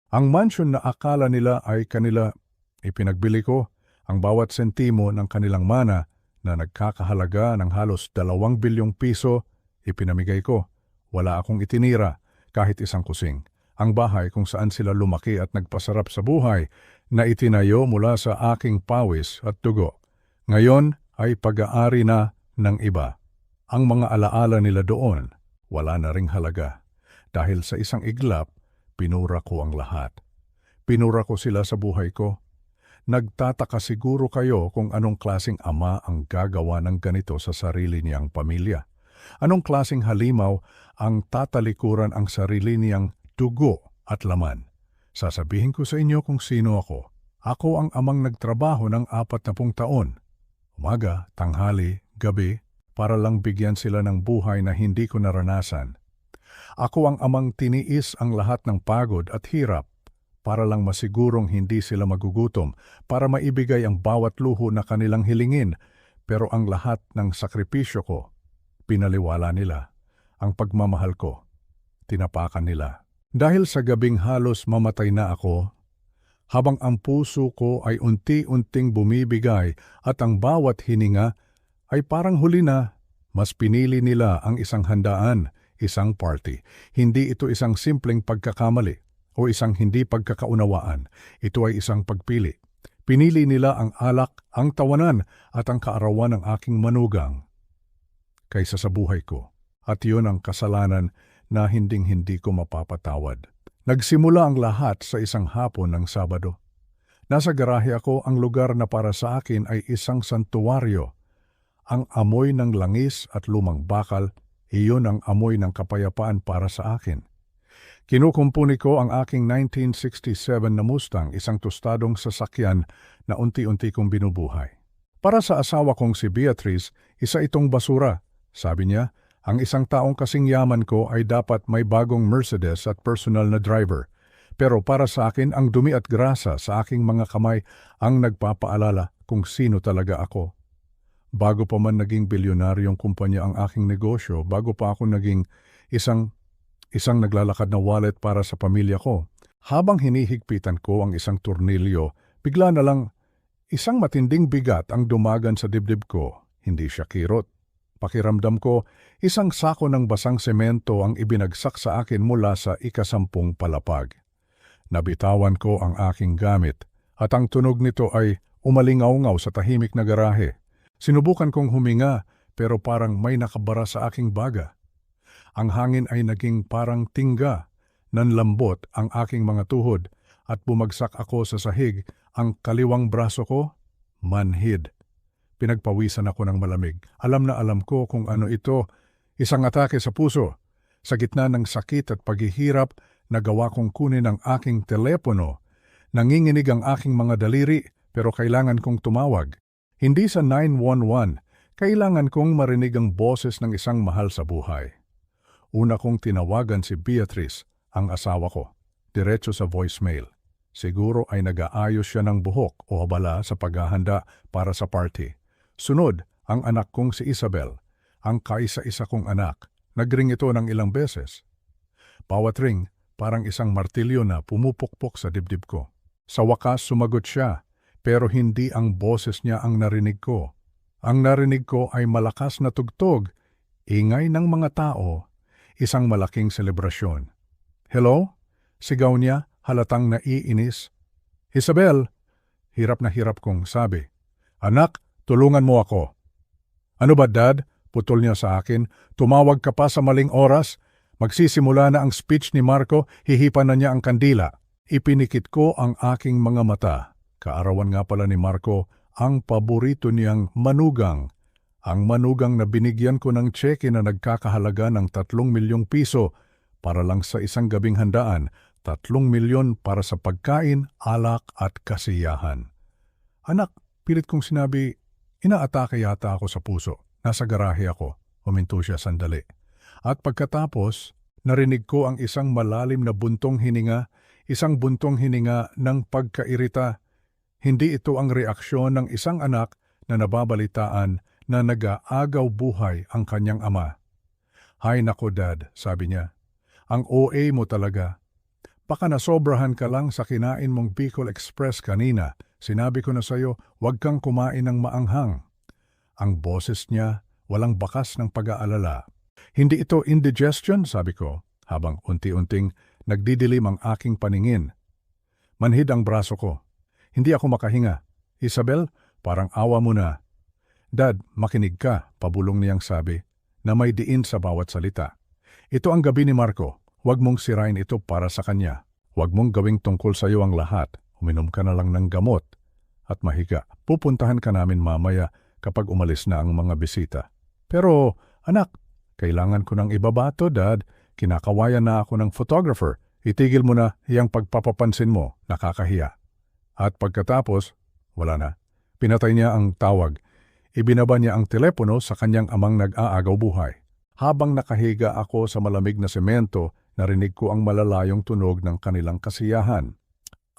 Ang mansyon na akala nila ay kanila, ipinagbili ko ang bawat sentimo ng kanilang mana na nagkakahalaga ng halos 2 bilyong piso, ipinamigay ko. Wala akong itinira kahit isang kusing. Ang bahay kung saan sila lumaki at nagpasarap sa buhay na itinayo mula sa aking pawis at dugo. Ngayon ay pag-aari na ng iba. Ang mga alaala nila doon, wala na ring halaga. Dahil sa isang iglap, pinura ko ang lahat. Pinura ko sila sa buhay ko. Nagtataka siguro kayo kung anong klaseng ama ang gagawa ng ganito sa sarili niyang pamilya. Anong klaseng halimaw ang tatalikuran ang sarili niyang dugo at laman. Sasabihin ko sa inyo kung sino ako. Ako ang amang nagtrabaho ng 40 taon. Umaga, tanghali, gabi, para lang bigyan sila ng buhay na hindi ko naranasan. Ako ang amang tiniis ang lahat ng pagod at hirap para lang masigurong hindi sila magugutom, para maibigay ang bawat luho na kanilang hilingin, pero ang lahat ng sakripisyo ko, pinaliwala nila. Ang pagmamahal ko, tinapakan nila. Dahil sa gabing halos mamatay na ako, habang ang puso ko ay unti-unting bumibigay at ang bawat hininga ay parang huli na, mas pinili nila ang isang handaan, isang party. Hindi ito isang simpleng pagkakamali o isang hindi pagkakaunawaan. Ito ay isang pagpili. Pinili nila ang alak, ang tawanan at ang kaarawan ng aking manugang kaysa sa buhay ko. At yun ang kasalanan na hinding-hindi ko mapapatawad. Nagsimula ang lahat sa isang hapon ng Sabado. Nasa garahe ako, ang lugar na para sa akin ay isang santuwaryo. Ang amoy ng langis at lumang bakal, iyon ang amoy ng kapayapaan para sa akin. Kinukumpuni ko ang aking 1967 na Mustang, isang tostadong sasakyan na unti-unti kong binubuhay. Para sa asawa kong si Beatrice, isa itong basura. Sabi niya, ang isang taong kasing yaman ko ay dapat may bagong Mercedes at personal na driver. Pero para sa akin, ang dumi at grasa sa aking mga kamay ang nagpapaalala kung sino talaga ako. Bago pa man naging bilyonaryong kumpanya ang aking negosyo, bago pa ako naging isang naglalakad na wallet para sa pamilya ko, habang hinihigpitan ko ang isang tornilyo, bigla na lang isang matinding bigat ang dumagan sa dibdib ko. Hindi siya kirot. Pakiramdam ko, isang sako ng basang semento ang ibinagsak sa akin mula sa ika-10 palapag. Nabitawan ko ang aking gamit at ang tunog nito ay umalingaw-ngaw sa tahimik na garahe. Sinubukan kong huminga pero parang may nakabara sa aking baga. Ang hangin ay naging parang tingga, nanlambot ang aking mga tuhod at bumagsak ako sa sahig. Ang kaliwang braso ko, manhid. Pinagpawisan ako ng malamig. Alam na alam ko kung ano ito, isang atake sa puso. Sa gitna ng sakit at paghihirap, nagawa kong kunin ang aking telepono. Nanginginig ang aking mga daliri pero kailangan kong tumawag. Hindi sa 911, kailangan kong marinig ang boses ng isang mahal sa buhay. Una kong tinawagan si Beatrice, ang asawa ko, diretso sa voicemail. Siguro ay nag-aayos siya ng buhok o abala sa paghahanda para sa party. Sunod, ang anak kong si Isabel, ang kaisa-isa kong anak. Nagring ito ng ilang beses. Bawat ring, parang isang martilyo na pumupukpok sa dibdib ko. Sa wakas sumagot siya, pero hindi ang boses niya ang narinig ko. Ang narinig ko ay malakas na tugtog, ingay ng mga tao, isang malaking selebrasyon. Hello? Sigaw niya, halatang naiinis. Isabel! Hirap na hirap kong sabi. Anak, tulungan mo ako. Ano ba, Dad? Putol niya sa akin. Tumawag ka pa sa maling oras. Magsisimula na ang speech ni Marco, hihipan na niya ang kandila. Ipinikit ko ang aking mga mata. Kaarawan nga pala ni Marco, ang paborito niyang manugang. Ang manugang na binigyan ko ng tseke na nagkakahalaga ng 3 milyong piso para lang sa isang gabing handaan, 3 milyon para sa pagkain, alak at kasiyahan. Anak, pilit kong sinabi, inaatake yata ako sa puso. Nasa garahe ako. Huminto siya sandali. At pagkatapos, narinig ko ang isang malalim na buntong hininga, isang buntong hininga ng pagkairita. Hindi ito ang reaksyon ng isang anak na nababalitaan na nag-aagaw buhay ang kanyang ama. Hay nako, Dad, sabi niya. Ang OA mo talaga. Baka nasobrahan ka lang sa kinain mong Bicol Express kanina. Sinabi ko na sa'yo, huwag kang kumain ng maanghang. Ang boses niya, walang bakas ng pag-aalala. Hindi ito indigestion, sabi ko, habang unti-unting nagdidilim ang aking paningin. Manhid ang braso ko. Hindi ako makahinga. Isabel, parang awa mo na. Dad, makinig ka, pabulong niyang sabi, na may diin sa bawat salita. Ito ang gabi ni Marco. Huwag mong sirain ito para sa kanya. Huwag mong gawing tungkol sa iyo ang lahat. Uminom ka na lang ng gamot. At mahiga, pupuntahan ka namin mamaya kapag umalis na ang mga bisita. Pero, anak, kailangan ko ng ibabato, Dad. Kinakawayan na ako ng photographer. Itigil mo na iyang pagpapapansin mo, nakakahiya. At pagkatapos, wala na. Pinatay niya ang tawag. Ibinaba niya ang telepono sa kanyang amang nag-aagaw buhay. Habang nakahiga ako sa malamig na semento, narinig ko ang malalayong tunog ng kanilang kasiyahan.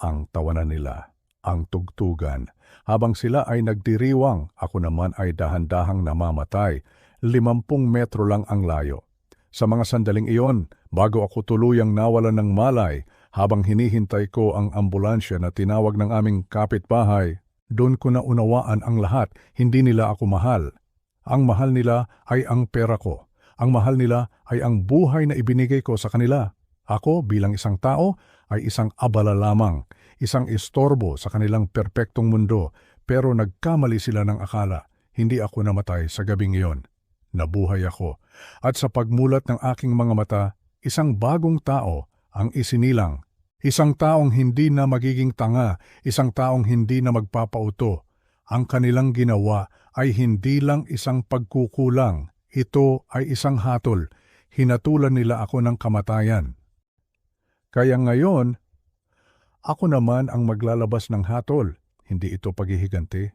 Ang tawanan nila, ang tugtugan. Habang sila ay nagdiriwang, ako naman ay dahan-dahang namamatay. 50 metro lang ang layo. Sa mga sandaling iyon, bago ako tuluyang nawalan ng malay, habang hinihintay ko ang ambulansya na tinawag ng aming kapitbahay, doon ko na unawaan ang lahat. Hindi nila ako mahal. Ang mahal nila ay ang pera ko. Ang mahal nila ay ang buhay na ibinigay ko sa kanila. Ako bilang isang tao ay isang abala lamang, isang istorbo sa kanilang perpektong mundo, pero nagkamali sila ng akala. Hindi ako namatay sa gabing iyon. Nabuhay ako. At sa pagmulat ng aking mga mata, isang bagong tao ang isinilang. Isang taong hindi na magiging tanga, isang taong hindi na magpapauto. Ang kanilang ginawa ay hindi lang isang pagkukulang. Ito ay isang hatol. Hinatulan nila ako ng kamatayan. Kaya ngayon, ako naman ang maglalabas ng hatol. Hindi ito paghihiganti.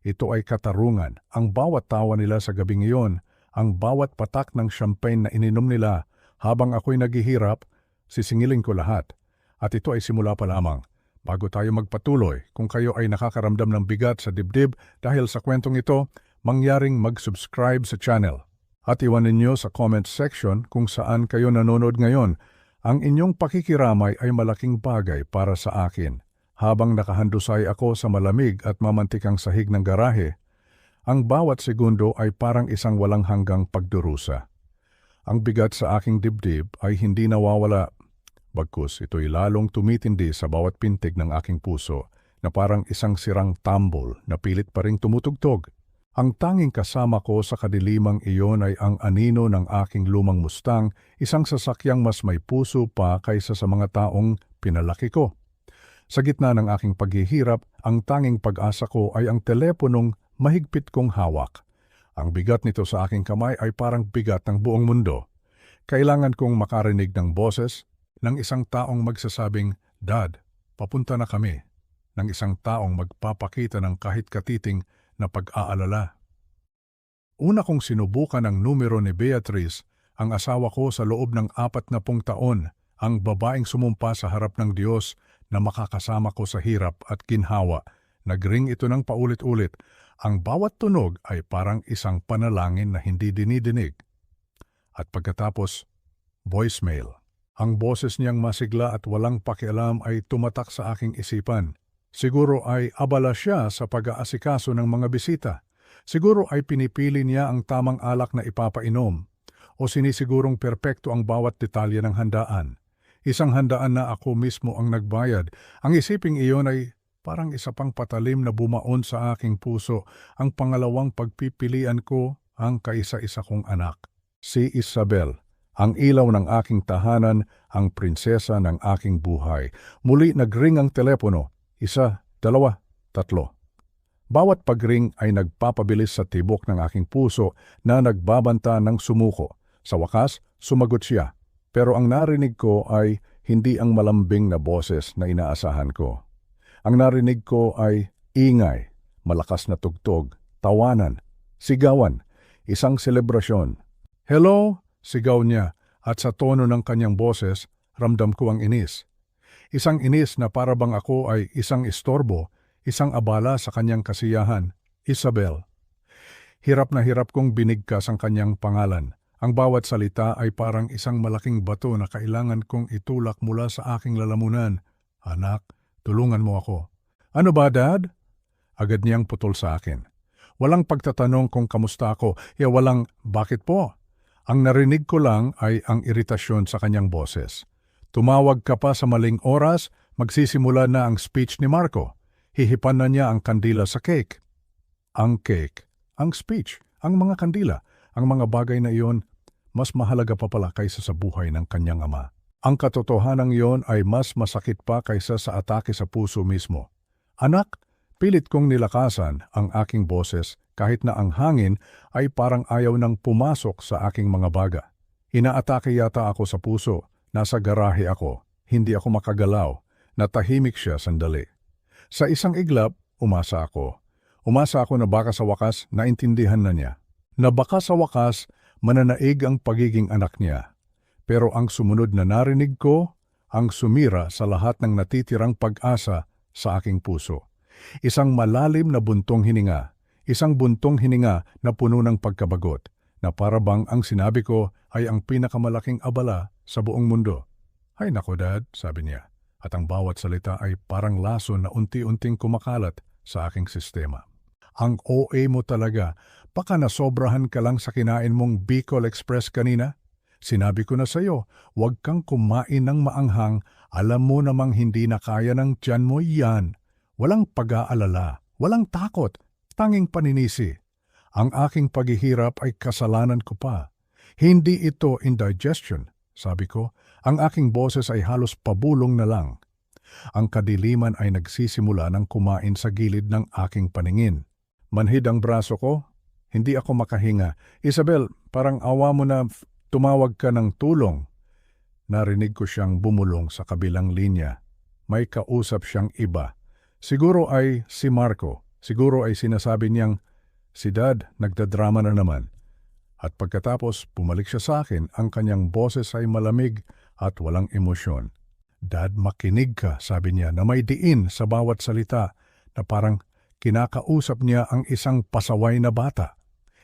Ito ay katarungan. Ang bawat tawa nila sa gabing iyon, ang bawat patak ng champagne na ininom nila habang ako'y naghihirap, sisingilin ko lahat. At ito ay simula pa lamang. Bago tayo magpatuloy, kung kayo ay nakakaramdam ng bigat sa dibdib dahil sa kwentong ito, mangyaring mag-subscribe sa channel. At iwan ninyo sa comment section kung saan kayo nanonood ngayon. Ang inyong pakikiramay ay malaking bagay para sa akin. Habang nakahandusay ako sa malamig at mamantikang sahig ng garahe, ang bawat segundo ay parang isang walang hanggang pagdurusa. Ang bigat sa aking dibdib ay hindi nawawala. Bagkus ito'y lalong tumitindi sa bawat pintig ng aking puso na parang isang sirang tambol na pilit pa ring tumutugtog. Ang tanging kasama ko sa kadilimang iyon ay ang anino ng aking lumang Mustang, isang sasakyang mas may puso pa kaysa sa mga taong pinalaki ko. Sa gitna ng aking paghihirap, ang tanging pag-asa ko ay ang teleponong mahigpit kong hawak. Ang bigat nito sa aking kamay ay parang bigat ng buong mundo. Kailangan kong makarinig ng boses ng isang taong magsasabing, "Dad, papunta na kami." Ng isang taong magpapakita ng kahit katiting na pag-aalala. Una kong sinubukan ang numero ni Beatrice, ang asawa ko sa loob ng 40 taon, ang babaeng sumumpa sa harap ng Diyos na makakasama ko sa hirap at ginhawa. Nagring ito ng paulit-ulit. Ang bawat tunog ay parang isang panalangin na hindi dinidinig. At pagkatapos, voicemail. Ang boses niyang masigla at walang pakialam ay tumatak sa aking isipan. Siguro ay abala siya sa pag-aasikaso ng mga bisita. Siguro ay pinipili niya ang tamang alak na ipapainom. O sinisigurong perpekto ang bawat detalye ng handaan. Isang handaan na ako mismo ang nagbayad. Ang isiping iyon ay parang isa pang patalim na bumaon sa aking puso. Ang pangalawang pagpipilian ko ang kaisa-isa kong anak. Si Isabel, ang ilaw ng aking tahanan, ang prinsesa ng aking buhay. Muli nagring ang telepono. 1, 2, 3. Bawat pagring ay nagpapabilis sa tibok ng aking puso na nagbabanta ng sumuko. Sa wakas, sumagot siya. Pero ang narinig ko ay hindi ang malambing na boses na inaasahan ko. Ang narinig ko ay ingay, malakas na tugtog, tawanan, sigawan, isang selebrasyon. "Hello?" sigaw niya at sa tono ng kanyang boses, ramdam ko ang inis. Isang inis na parabang ako ay isang istorbo, isang abala sa kanyang kasiyahan. Isabel. Hirap na hirap kong binigkas ang kanyang pangalan. Ang bawat salita ay parang isang malaking bato na kailangan kong itulak mula sa aking lalamunan. Anak, tulungan mo ako. Ano ba, Dad? Agad niyang putol sa akin. Walang pagtatanong kung kamusta ako, walang bakit po. Ang narinig ko lang ay ang iritasyon sa kanyang boses. Tumawag ka pa sa maling oras, magsisimula na ang speech ni Marco. Hihipan na niya ang kandila sa cake. Ang cake, ang speech, ang mga kandila, ang mga bagay na iyon, mas mahalaga pa pala kaysa sa buhay ng kanyang ama. Ang katotohanan iyon ay mas masakit pa kaysa sa atake sa puso mismo. Anak, pilit kong nilakasan ang aking boses kahit na ang hangin ay parang ayaw nang pumasok sa aking mga baga. Inaatake yata ako sa puso, nasa garahe ako, hindi ako makagalaw, natahimik siya sandali. Sa isang iglap, umasa ako. Umasa ako na baka sa wakas naintindihan na niya. Na baka sa wakas mananaig ang pagiging anak niya. Pero ang sumunod na narinig ko, ang sumira sa lahat ng natitirang pag-asa sa aking puso. Isang malalim na buntong hininga, isang buntong hininga na puno ng pagkabagot, na parabang ang sinabi ko ay ang pinakamalaking abala sa buong mundo. Ay nako Dad, sabi niya, at ang bawat salita ay parang lason na unti-unting kumakalat sa aking sistema. Ang OA mo talaga, baka nasobrahan ka lang sa kinain mong Bicol Express kanina? Sinabi ko na sa'yo, huwag kang kumain ng maanghang, alam mo namang hindi na kaya ng tiyan mo yan. Walang pag-aalala, walang takot, tanging paninisi. Ang aking paghihirap ay kasalanan ko pa. Hindi ito indigestion, sabi ko. Ang aking boses ay halos pabulong na lang. Ang kadiliman ay nagsisimula ng kumain sa gilid ng aking paningin. Manhid ang braso ko, hindi ako makahinga. Isabel, parang awa mo na tumawag ka ng tulong. Narinig ko siyang bumulong sa kabilang linya. May kausap siyang iba. Siguro ay si Marco. Siguro ay sinasabi niyang, si Dad, nagdadrama na naman. At pagkatapos pumalik siya sa akin, ang kanyang boses ay malamig at walang emosyon. Dad, makinig ka, sabi niya, na may diin sa bawat salita, na parang kinakausap niya ang isang pasaway na bata.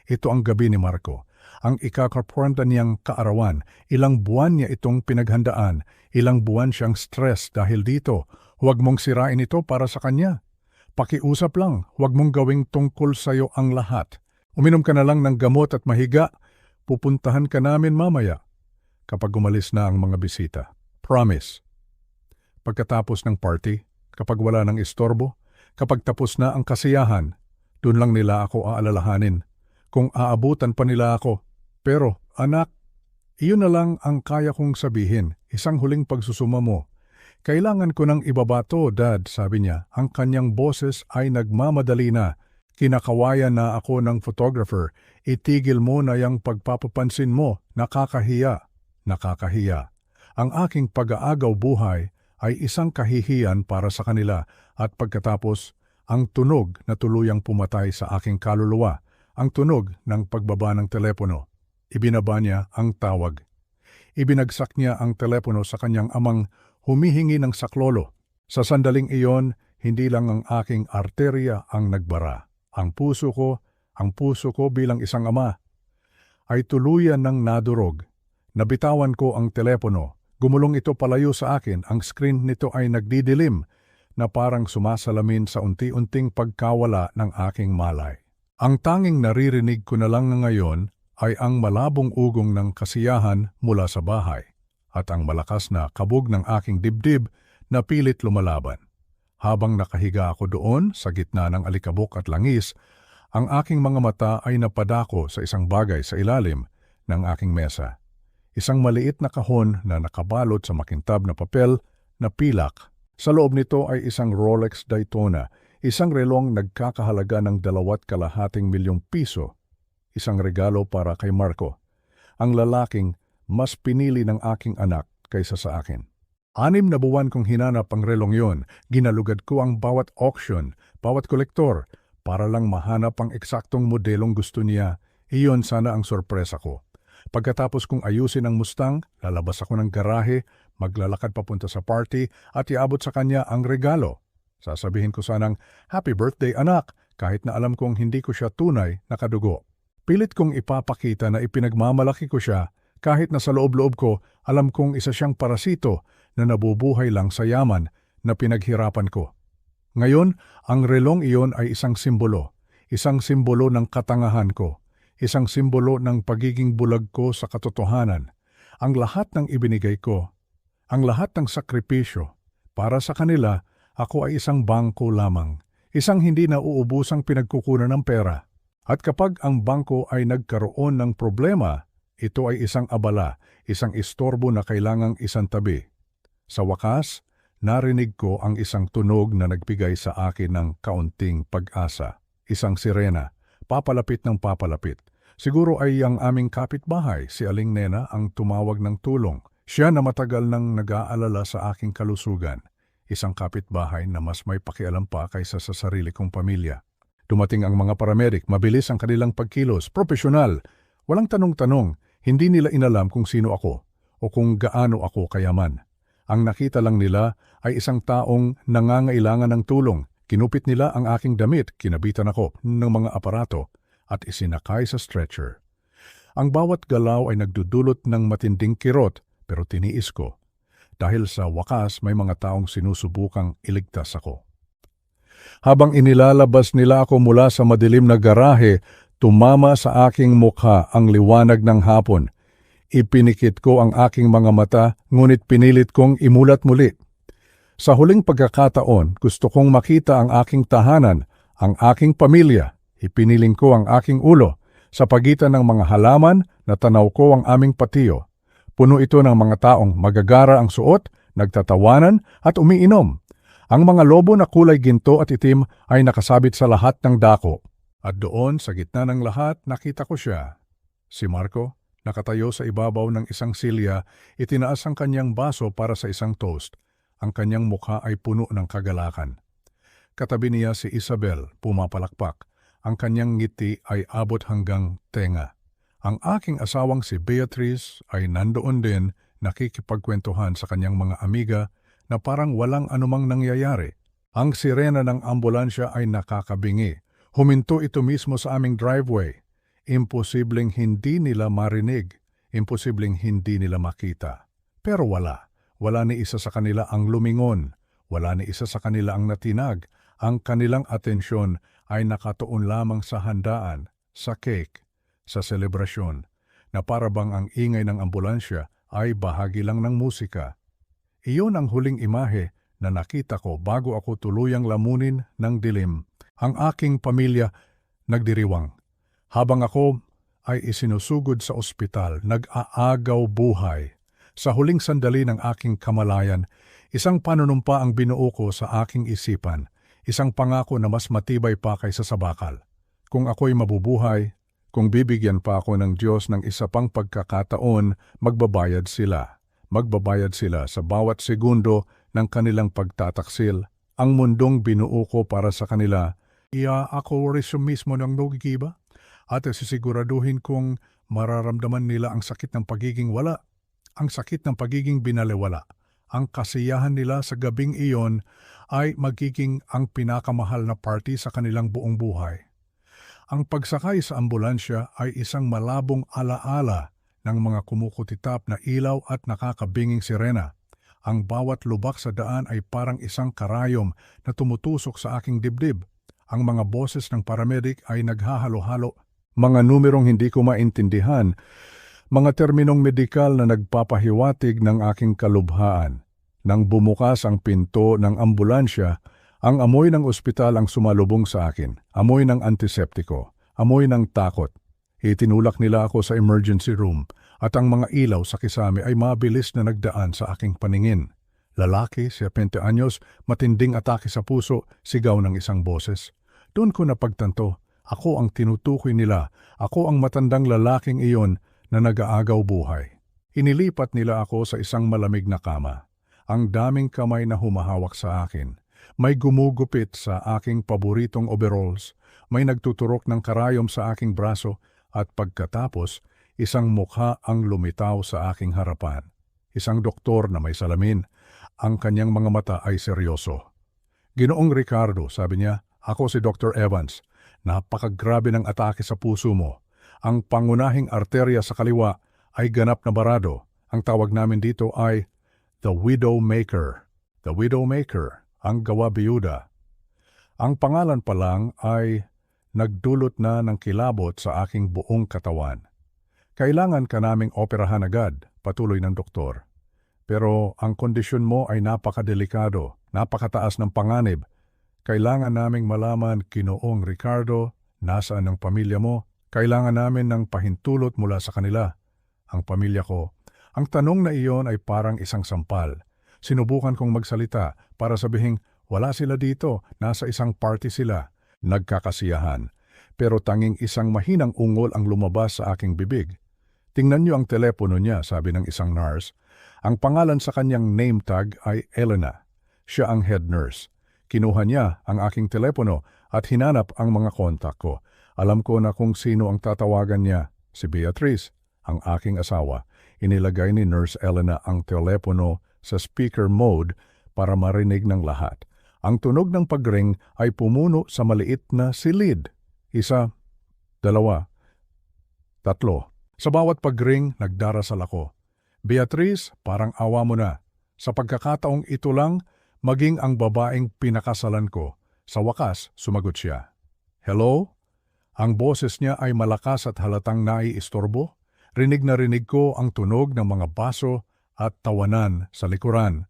Ito ang gabi ni Marco. Ang ika-40 niyang kaarawan. Ilang buwan niya itong pinaghandaan. Ilang buwan siyang stress dahil dito. Huwag mong sirain ito para sa kanya. Pakiusap lang, huwag mong gawing tungkol sa'yo ang lahat. Uminom ka na lang ng gamot at mahiga. Pupuntahan ka namin mamaya. Kapag umalis na ang mga bisita. Promise. Pagkatapos ng party, kapag wala ng istorbo, kapag tapos na ang kasiyahan, doon lang nila ako aalalahanin. Kung aabutan pa nila ako. Pero, anak, iyon na lang ang kaya kong sabihin, isang huling pagsusuma mo. Kailangan ko ng ibabato, Dad, sabi niya. Ang kanyang boses ay nagmamadali na. Kinakawayan na ako ng photographer. Itigil mo na yung pagpapapansin mo. Nakakahiya. Nakakahiya. Ang aking pag-aagaw buhay ay isang kahihiyan para sa kanila at pagkatapos, ang tunog na tuluyang pumatay sa aking kaluluwa, ang tunog ng pagbaba ng telepono. Ibinaba niya ang tawag. Ibinagsak niya ang telepono sa kanyang amang humihingi ng saklolo. Sa sandaling iyon, hindi lang ang aking arterya ang nagbara. Ang puso ko bilang isang ama, ay tuluyan ng nadurog. Nabitawan ko ang telepono. Gumulong ito palayo sa akin, ang screen nito ay nagdidilim na parang sumasalamin sa unti-unting pagkawala ng aking malay. Ang tanging naririnig ko na lang ngayon ay ang malabong ugong ng kasiyahan mula sa bahay at ang malakas na kabog ng aking dibdib na pilit lumalaban. Habang nakahiga ako doon sa gitna ng alikabok at langis, ang aking mga mata ay napadako sa isang bagay sa ilalim ng aking mesa. Isang maliit na kahon na nakabalot sa makintab na papel na pilak. Sa loob nito ay isang Rolex Daytona, isang relong nagkakahalaga ng 2.5 milyong piso. Isang regalo para kay Marco, ang lalaking mas pinili ng aking anak kaysa sa akin. 6 na buwan kong hinanap ang relong yon, ginalugad ko ang bawat auction, bawat kolektor, para lang mahanap ang eksaktong modelong gusto niya. Iyon sana ang sorpresa ko. Pagkatapos kong ayusin ang Mustang, lalabas ako ng garahe, maglalakad papunta sa party at iabot sa kanya ang regalo. Sasabihin ko sanang, "Happy birthday anak," kahit na alam kong hindi ko siya tunay na kadugo. Pilit kong ipapakita na ipinagmamalaki ko siya kahit na sa loob-loob ko alam kong isa siyang parasito na nabubuhay lang sa yaman na pinaghirapan ko. Ngayon, ang relong iyon ay isang simbolo ng katangahan ko, isang simbolo ng pagiging bulag ko sa katotohanan. Ang lahat ng ibinigay ko, ang lahat ng sakripisyo, para sa kanila, ako ay isang bangko lamang, isang hindi nauubusang pinagkukunan ng pera. At kapag ang bangko ay nagkaroon ng problema, ito ay isang abala, isang istorbo na kailangang isantabi. Sa wakas, narinig ko ang isang tunog na nagbigay sa akin ng kaunting pag-asa. Isang sirena, papalapit ng papalapit. Siguro ay ang aming kapitbahay, si Aling Nena, ang tumawag ng tulong. Siya na matagal nang nag-aalala sa aking kalusugan. Isang kapitbahay na mas may pakialam pa kaysa sa sarili kong pamilya. Dumating ang mga paramedic, mabilis ang kanilang pagkilos, profesional. Walang tanong-tanong, hindi nila inalam kung sino ako o kung gaano ako kayaman. Ang nakita lang nila ay isang taong nangangailangan ng tulong. Kinupit nila ang aking damit, kinabitan ako ng mga aparato at isinakay sa stretcher. Ang bawat galaw ay nagdudulot ng matinding kirot pero tiniis ko. Dahil sa wakas may mga taong sinusubukang iligtas ako. Habang inilalabas nila ako mula sa madilim na garahe, tumama sa aking mukha ang liwanag ng hapon. Ipinikit ko ang aking mga mata, ngunit pinilit kong imulat muli. Sa huling pagkakataon, gusto kong makita ang aking tahanan, ang aking pamilya. Ipiniling ko ang aking ulo. Sa pagitan ng mga halaman, natanaw ko ang aming patiyo. Puno ito ng mga taong magagara ang suot, nagtatawanan at umiinom. Ang mga lobo na kulay ginto at itim ay nakasabit sa lahat ng dako. At doon, sa gitna ng lahat, nakita ko siya. Si Marco, nakatayo sa ibabaw ng isang silya, itinaas ang kanyang baso para sa isang toast. Ang kanyang mukha ay puno ng kagalakan. Katabi niya si Isabel, pumapalakpak. Ang kanyang ngiti ay abot hanggang tenga. Ang aking asawang si Beatrice ay nandoon din, nakikipagkwentuhan sa kanyang mga amiga na parang walang anumang nangyayari. Ang sirena ng ambulansya ay nakakabingi. Huminto ito mismo sa aming driveway. Imposibleng hindi nila marinig. Imposibleng hindi nila makita. Pero wala. Wala ni isa sa kanila ang lumingon. Wala ni isa sa kanila ang natinag. Ang kanilang atensyon ay nakatuon lamang sa handaan, sa cake, sa selebrasyon, na parabang ang ingay ng ambulansya ay bahagi lang ng musika. Iyon ang huling imahe na nakita ko bago ako tuluyang lamunin ng dilim. Ang aking pamilya nagdiriwang. Habang ako ay isinusugod sa ospital, nag-aagaw buhay. Sa huling sandali ng aking kamalayan, isang panunumpa ang binuo ko sa aking isipan. Isang pangako na mas matibay pa kaysa sa bakal. Kung ako'y mabubuhay, kung bibigyan pa ako ng Diyos ng isa pang pagkakataon, magbabayad sila. Magbabayad sila sa bawat segundo ng kanilang pagtataksil. Ang mundong binuo ko para sa kanila, ako rin mismo ng nagigiba at sisiguraduhin kong mararamdaman nila ang sakit ng pagiging wala, ang sakit ng pagiging binaliwala. Ang kasiyahan nila sa gabing iyon ay magiging ang pinakamahal na party sa kanilang buong buhay. Ang pagsakay sa ambulansya ay isang malabong alaala ng mga kumukutitap na ilaw at nakakabinging sirena. Ang bawat lubak sa daan ay parang isang karayom na tumutusok sa aking dibdib. Ang mga boses ng paramedic ay naghahalo-halo, mga numerong hindi ko maintindihan, mga terminong medikal na nagpapahiwatig ng aking kalubhaan. Nang bumukas ang pinto ng ambulansya, ang amoy ng ospital ang sumalubong sa akin. Amoy ng antiseptiko, amoy ng takot. Itinulak nila ako sa emergency room at ang mga ilaw sa kisame ay mabilis na nagdaan sa aking paningin. Lalaki, 70 anyos, matinding atake sa puso, sigaw ng isang boses. Doon ko napagtanto, ako ang tinutukoy nila, ako ang matandang lalaking iyon na nag-aagaw buhay. Inilipat nila ako sa isang malamig na kama. Ang daming kamay na humahawak sa akin. May gumugupit sa aking paboritong overalls, may nagtuturok ng karayom sa aking braso at pagkatapos, isang mukha ang lumitaw sa aking harapan. Isang doktor na may salamin, ang kanyang mga mata ay seryoso. "Ginoong Ricardo," sabi niya, "ako si Dr. Evans. Napakagrabe ng atake sa puso mo. Ang pangunahing arterya sa kaliwa ay ganap na barado. Ang tawag namin dito ay the widowmaker. The widowmaker, ang gawa-biyuda. Ang pangalan pa lang ay nagdulot na ng kilabot sa aking buong katawan. Kailangan ka naming operahan agad, patuloy ng doktor. Pero ang kondisyon mo ay napakadelikado, napakataas ng panganib. Kailangan naming malaman, Ginoong Ricardo, nasaan ang pamilya mo. Kailangan namin ng pahintulot mula sa kanila. Ang pamilya ko. Ang tanong na iyon ay parang isang sampal. Sinubukan kong magsalita para sabihing wala sila dito, nasa isang party sila. Nagkakasiyahan. Pero tanging isang mahinang ungol ang lumabas sa aking bibig. Tingnan niyo ang telepono niya, sabi ng isang nurse. Ang pangalan sa kanyang name tag ay Elena. Siya ang head nurse. Kinuha niya ang aking telepono at hinanap ang mga kontak ko. Alam ko na kung sino ang tatawagan niya. Si Beatrice, ang aking asawa. Inilagay ni Nurse Elena ang telepono sa speaker mode para marinig ng lahat. Ang tunog ng pagring ay pumuno sa maliit na silid. 1, 2, 3. Sa bawat pagring, nagdarasal ako. Beatrice, parang awa mo na. Sa pagkakataong ito lang, maging ang babaeng pinakasalan ko. Sa wakas, sumagot siya. Hello? Ang boses niya ay malakas at halatang naiistorbo. Rinig na rinig ko ang tunog ng mga baso at tawanan sa likuran.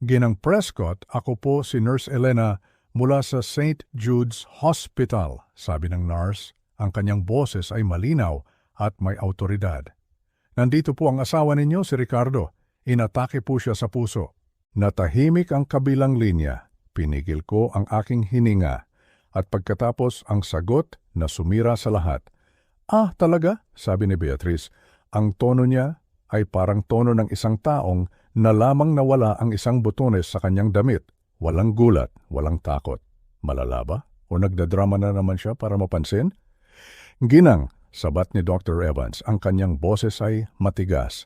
Ginang Prescott, ako po si Nurse Elena mula sa St. Jude's Hospital, sabi ng nurse. Ang kanyang boses ay malinaw at may autoridad. Nandito po ang asawa ninyo, si Ricardo. Inatake po siya sa puso. Natahimik ang kabilang linya. Pinigil ko ang aking hininga. At pagkatapos ang sagot na sumira sa lahat. Ah, talaga? Sabi ni Beatrice. Ang tono niya ay parang tono ng isang taong na lamang nawala ang isang butones sa kanyang damit. Walang gulat, walang takot. Malala ba? O nagdadrama na naman siya para mapansin? Ginang, sabat ni Dr. Evans, ang kanyang boses ay matigas.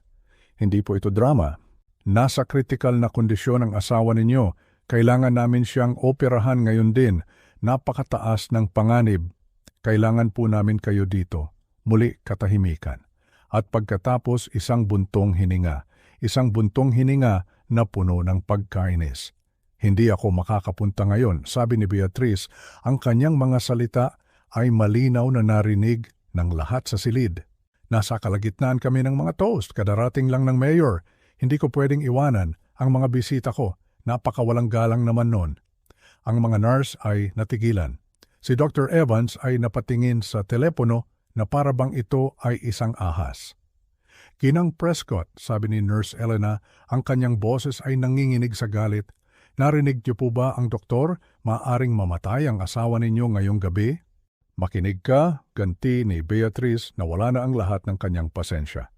Hindi po ito drama. Nasa kritikal na kondisyon ang asawa ninyo. Kailangan namin siyang operahan ngayon din. Napakataas ng panganib. Kailangan po namin kayo dito. Muli katahimikan. At pagkatapos isang buntong hininga. Isang buntong hininga na puno ng pagkainis. Hindi ako makakapunta ngayon, sabi ni Beatrice. Ang kanyang mga salita ay malinaw na narinig ng lahat sa silid. Nasa kalagitnaan kami ng mga toast, kadarating lang ng mayor. Hindi ko pwedeng iwanan ang mga bisita ko. Napakawalang galang naman noon. Ang mga nurse ay natigilan. Si Dr. Evans ay napatingin sa telepono na para bang ito ay isang ahas. Ginang Prescott, sabi ni Nurse Elena, ang kanyang boses ay nanginginig sa galit. Narinig niyo po ba ang doktor? Maaring mamatay ang asawa ninyo ngayong gabi? Makinig ka, ganti ni Beatrice na wala na ang lahat ng kanyang pasensya.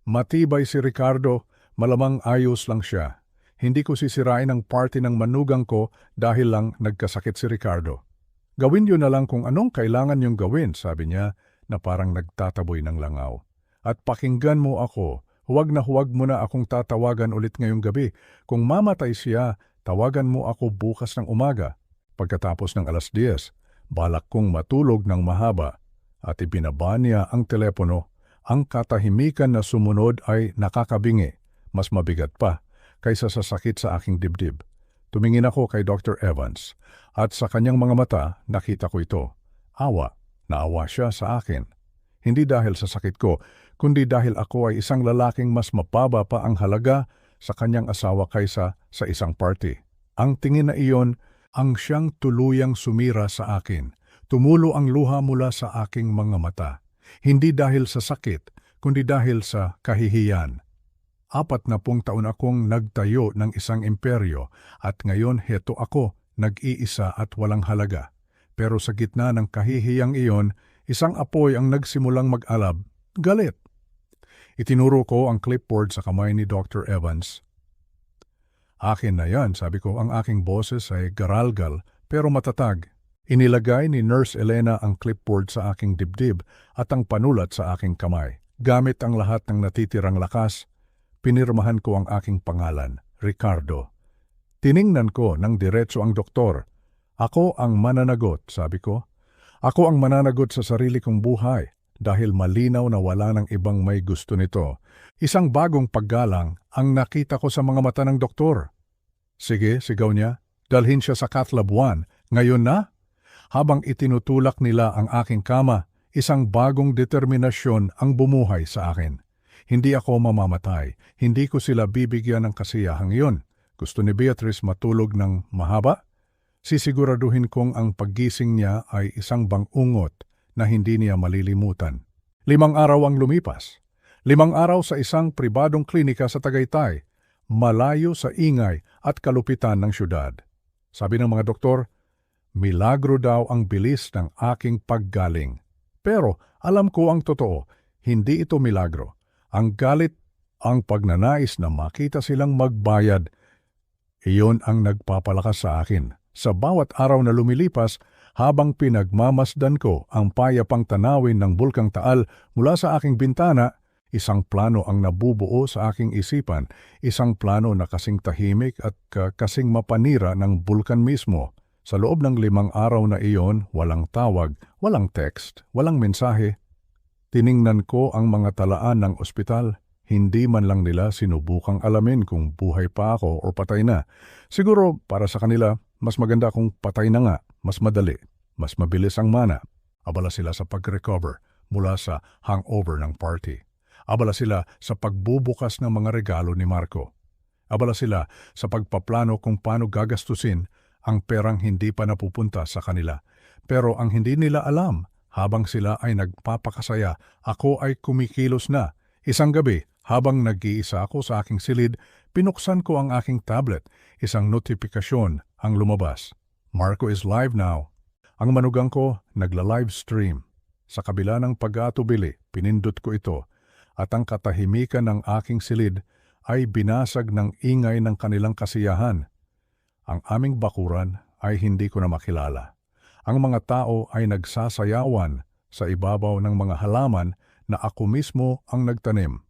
Matibay si Ricardo, malamang ayos lang siya. Hindi ko sisirain ang party ng manugang ko dahil lang nagkasakit si Ricardo. Gawin niyo na lang kung anong kailangan niyong gawin, sabi niya na parang nagtataboy ng langaw. At pakinggan mo ako, huwag mo na akong tatawagan ulit ngayong gabi. Kung mamatay siya, tawagan mo ako bukas ng umaga. Pagkatapos ng 10:00, balak kong matulog ng mahaba at ibinaba niya ang telepono. Ang katahimikan na sumunod ay nakakabingi, mas mabigat pa kaysa sa sakit sa aking dibdib. Tumingin ako kay Dr. Evans at sa kanyang mga mata nakita ko ito. Awa, naawa siya sa akin. Hindi dahil sa sakit ko, kundi dahil ako ay isang lalaking mas mababa pa ang halaga sa kanyang asawa kaysa sa isang party. Ang tingin na iyon ang siyang tuluyang sumira sa akin. Tumulo ang luha mula sa aking mga mata. Hindi dahil sa sakit, kundi dahil sa kahihiyan. 40 taon akong nagtayo ng isang imperyo at ngayon heto ako, nag-iisa at walang halaga. Pero sa gitna ng kahihiyang iyon, isang apoy ang nagsimulang mag-alab. Galit. Itinuro ko ang clipboard sa kamay ni Dr. Evans. Akin na yan, sabi ko, ang aking boses ay garalgal pero matatag. Inilagay ni Nurse Elena ang clipboard sa aking dibdib at ang panulat sa aking kamay. Gamit ang lahat ng natitirang lakas, pinirmahan ko ang aking pangalan, Ricardo. Tiningnan ko ng diretso ang doktor. Ako ang mananagot, sabi ko. Ako ang mananagot sa sarili kong buhay. dahil malinaw na wala ng ibang may gusto nito. Isang bagong paggalang ang nakita ko sa mga mata ng doktor. Sige, sigaw niya, dalhin siya sa Cath Lab 1. Ngayon na? Habang itinutulak nila ang aking kama, isang bagong determinasyon ang bumuhay sa akin. Hindi ako mamamatay. Hindi ko sila bibigyan ng kasiyahang iyon. Gusto ni Beatrice matulog ng mahaba? Sisiguraduhin kong ang paggising niya ay isang bangungot na hindi niya malilimutan. 5 araw ang lumipas. 5 araw sa isang pribadong klinika sa Tagaytay, malayo sa ingay at kalupitan ng syudad. Sabi ng mga doktor, milagro daw ang bilis ng aking paggaling. Pero alam ko ang totoo, hindi ito milagro. Ang galit, ang pagnanais na makita silang magbayad, iyon ang nagpapalakas sa akin. Sa bawat araw na lumilipas, habang pinagmamasdan ko ang payapang tanawin ng Bulkang Taal mula sa aking bintana, isang plano ang nabubuo sa aking isipan, isang plano na kasing tahimik at kasing mapanira ng bulkan mismo. Sa loob ng 5 araw na iyon, walang tawag, walang text, walang mensahe. Tiningnan ko ang mga talaan ng ospital. Hindi man lang nila sinubukang alamin kung buhay pa ako o patay na. Siguro para sa kanila, mas maganda kung patay na nga, mas madali, mas mabilis ang mana. Abala sila sa pag-recover mula sa hangover ng party. Abala sila sa pagbubukas ng mga regalo ni Marco. Abala sila sa pagpaplano kung paano gagastusin ang perang hindi pa napupunta sa kanila. Pero ang hindi nila alam, habang sila ay nagpapakasaya, ako ay kumikilos na. Isang gabi, habang nag-iisa ako sa aking silid, pinuksan ko ang aking tablet. Isang notifikasyon ang lumabas. Marco is live now. Ang manugang ko nagla-live stream. Sa kabila ng pag-aatubili, pinindot ko ito. At ang katahimikan ng aking silid ay binasag ng ingay ng kanilang kasiyahan. Ang aming bakuran ay hindi ko na makilala. Ang mga tao ay nagsasayawan sa ibabaw ng mga halaman na ako mismo ang nagtanim.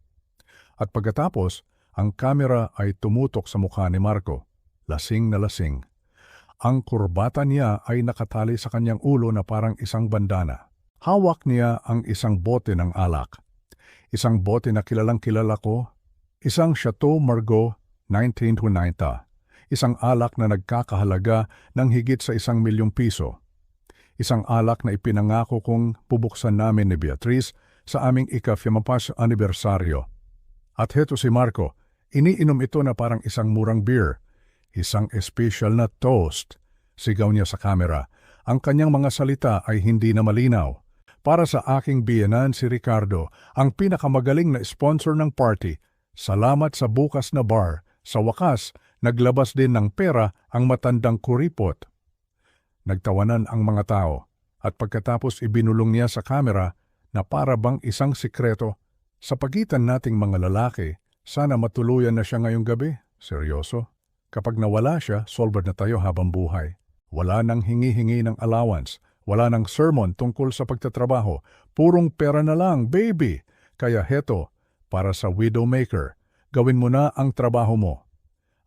At pagkatapos, ang kamera ay tumutok sa mukha ni Marco. Lasing na lasing. Ang kurbata niya ay nakatali sa kanyang ulo na parang isang bandana. Hawak niya ang isang bote ng alak. Isang bote na kilalang-kilala ko. Isang Chateau Margaux 1990. Isang alak na nagkakahalaga ng higit sa 1,000,000 piso. Isang alak na ipinangako kong bubuksan namin ni Beatrice sa aming ika-50 anibersaryo. At heto si Marco, iniinom ito na parang isang murang beer. Isang espesyal na toast. Sigaw niya sa kamera. Ang kanyang mga salita ay hindi na malinaw. Para sa aking biyenan si Ricardo, ang pinakamagaling na sponsor ng party. Salamat sa bukas na bar. Sa wakas, naglabas din ng pera ang matandang kuripot. Nagtawanan ang mga tao at pagkatapos ibinulong niya sa kamera na para bang isang sikreto. Sa pagitan nating mga lalaki, sana matuluyan na siya ngayong gabi. Seryoso? Kapag nawala siya, solvered na tayo habang buhay. Wala nang hingi-hingi ng allowance. Wala nang sermon tungkol sa pagtatrabaho. Purong pera na lang, baby. Kaya heto, para sa widowmaker, gawin mo na ang trabaho mo.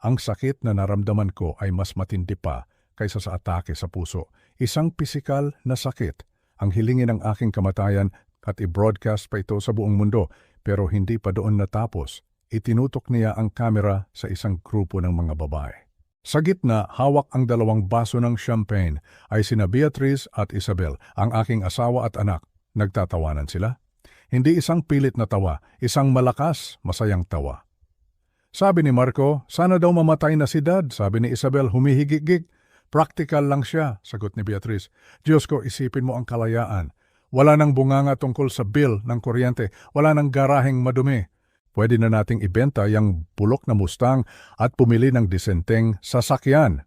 Ang sakit na naramdaman ko ay mas matindi pa kaysa sa atake sa puso. Isang pisikal na sakit. Ang hilingin ng aking kamatayan at i-broadcast pa ito sa buong mundo, pero hindi pa doon natapos. Itinutok niya ang kamera sa isang grupo ng mga babae. Sa gitna, hawak ang 2 baso ng champagne ay sina Beatrice at Isabel, ang aking asawa at anak. Nagtatawanan sila. Hindi isang pilit na tawa, isang malakas, masayang tawa. Sabi ni Marco, sana daw mamatay na si Dad. Sabi ni Isabel, humihigik-gik. Practical lang siya, sagot ni Beatrice. Diyos ko, isipin mo ang kalayaan. Wala nang bunganga tungkol sa bill ng kuryente. Wala nang garaheng madumi. Pwede na nating ibenta yung bulok na Mustang at pumili ng disenteng sasakyan.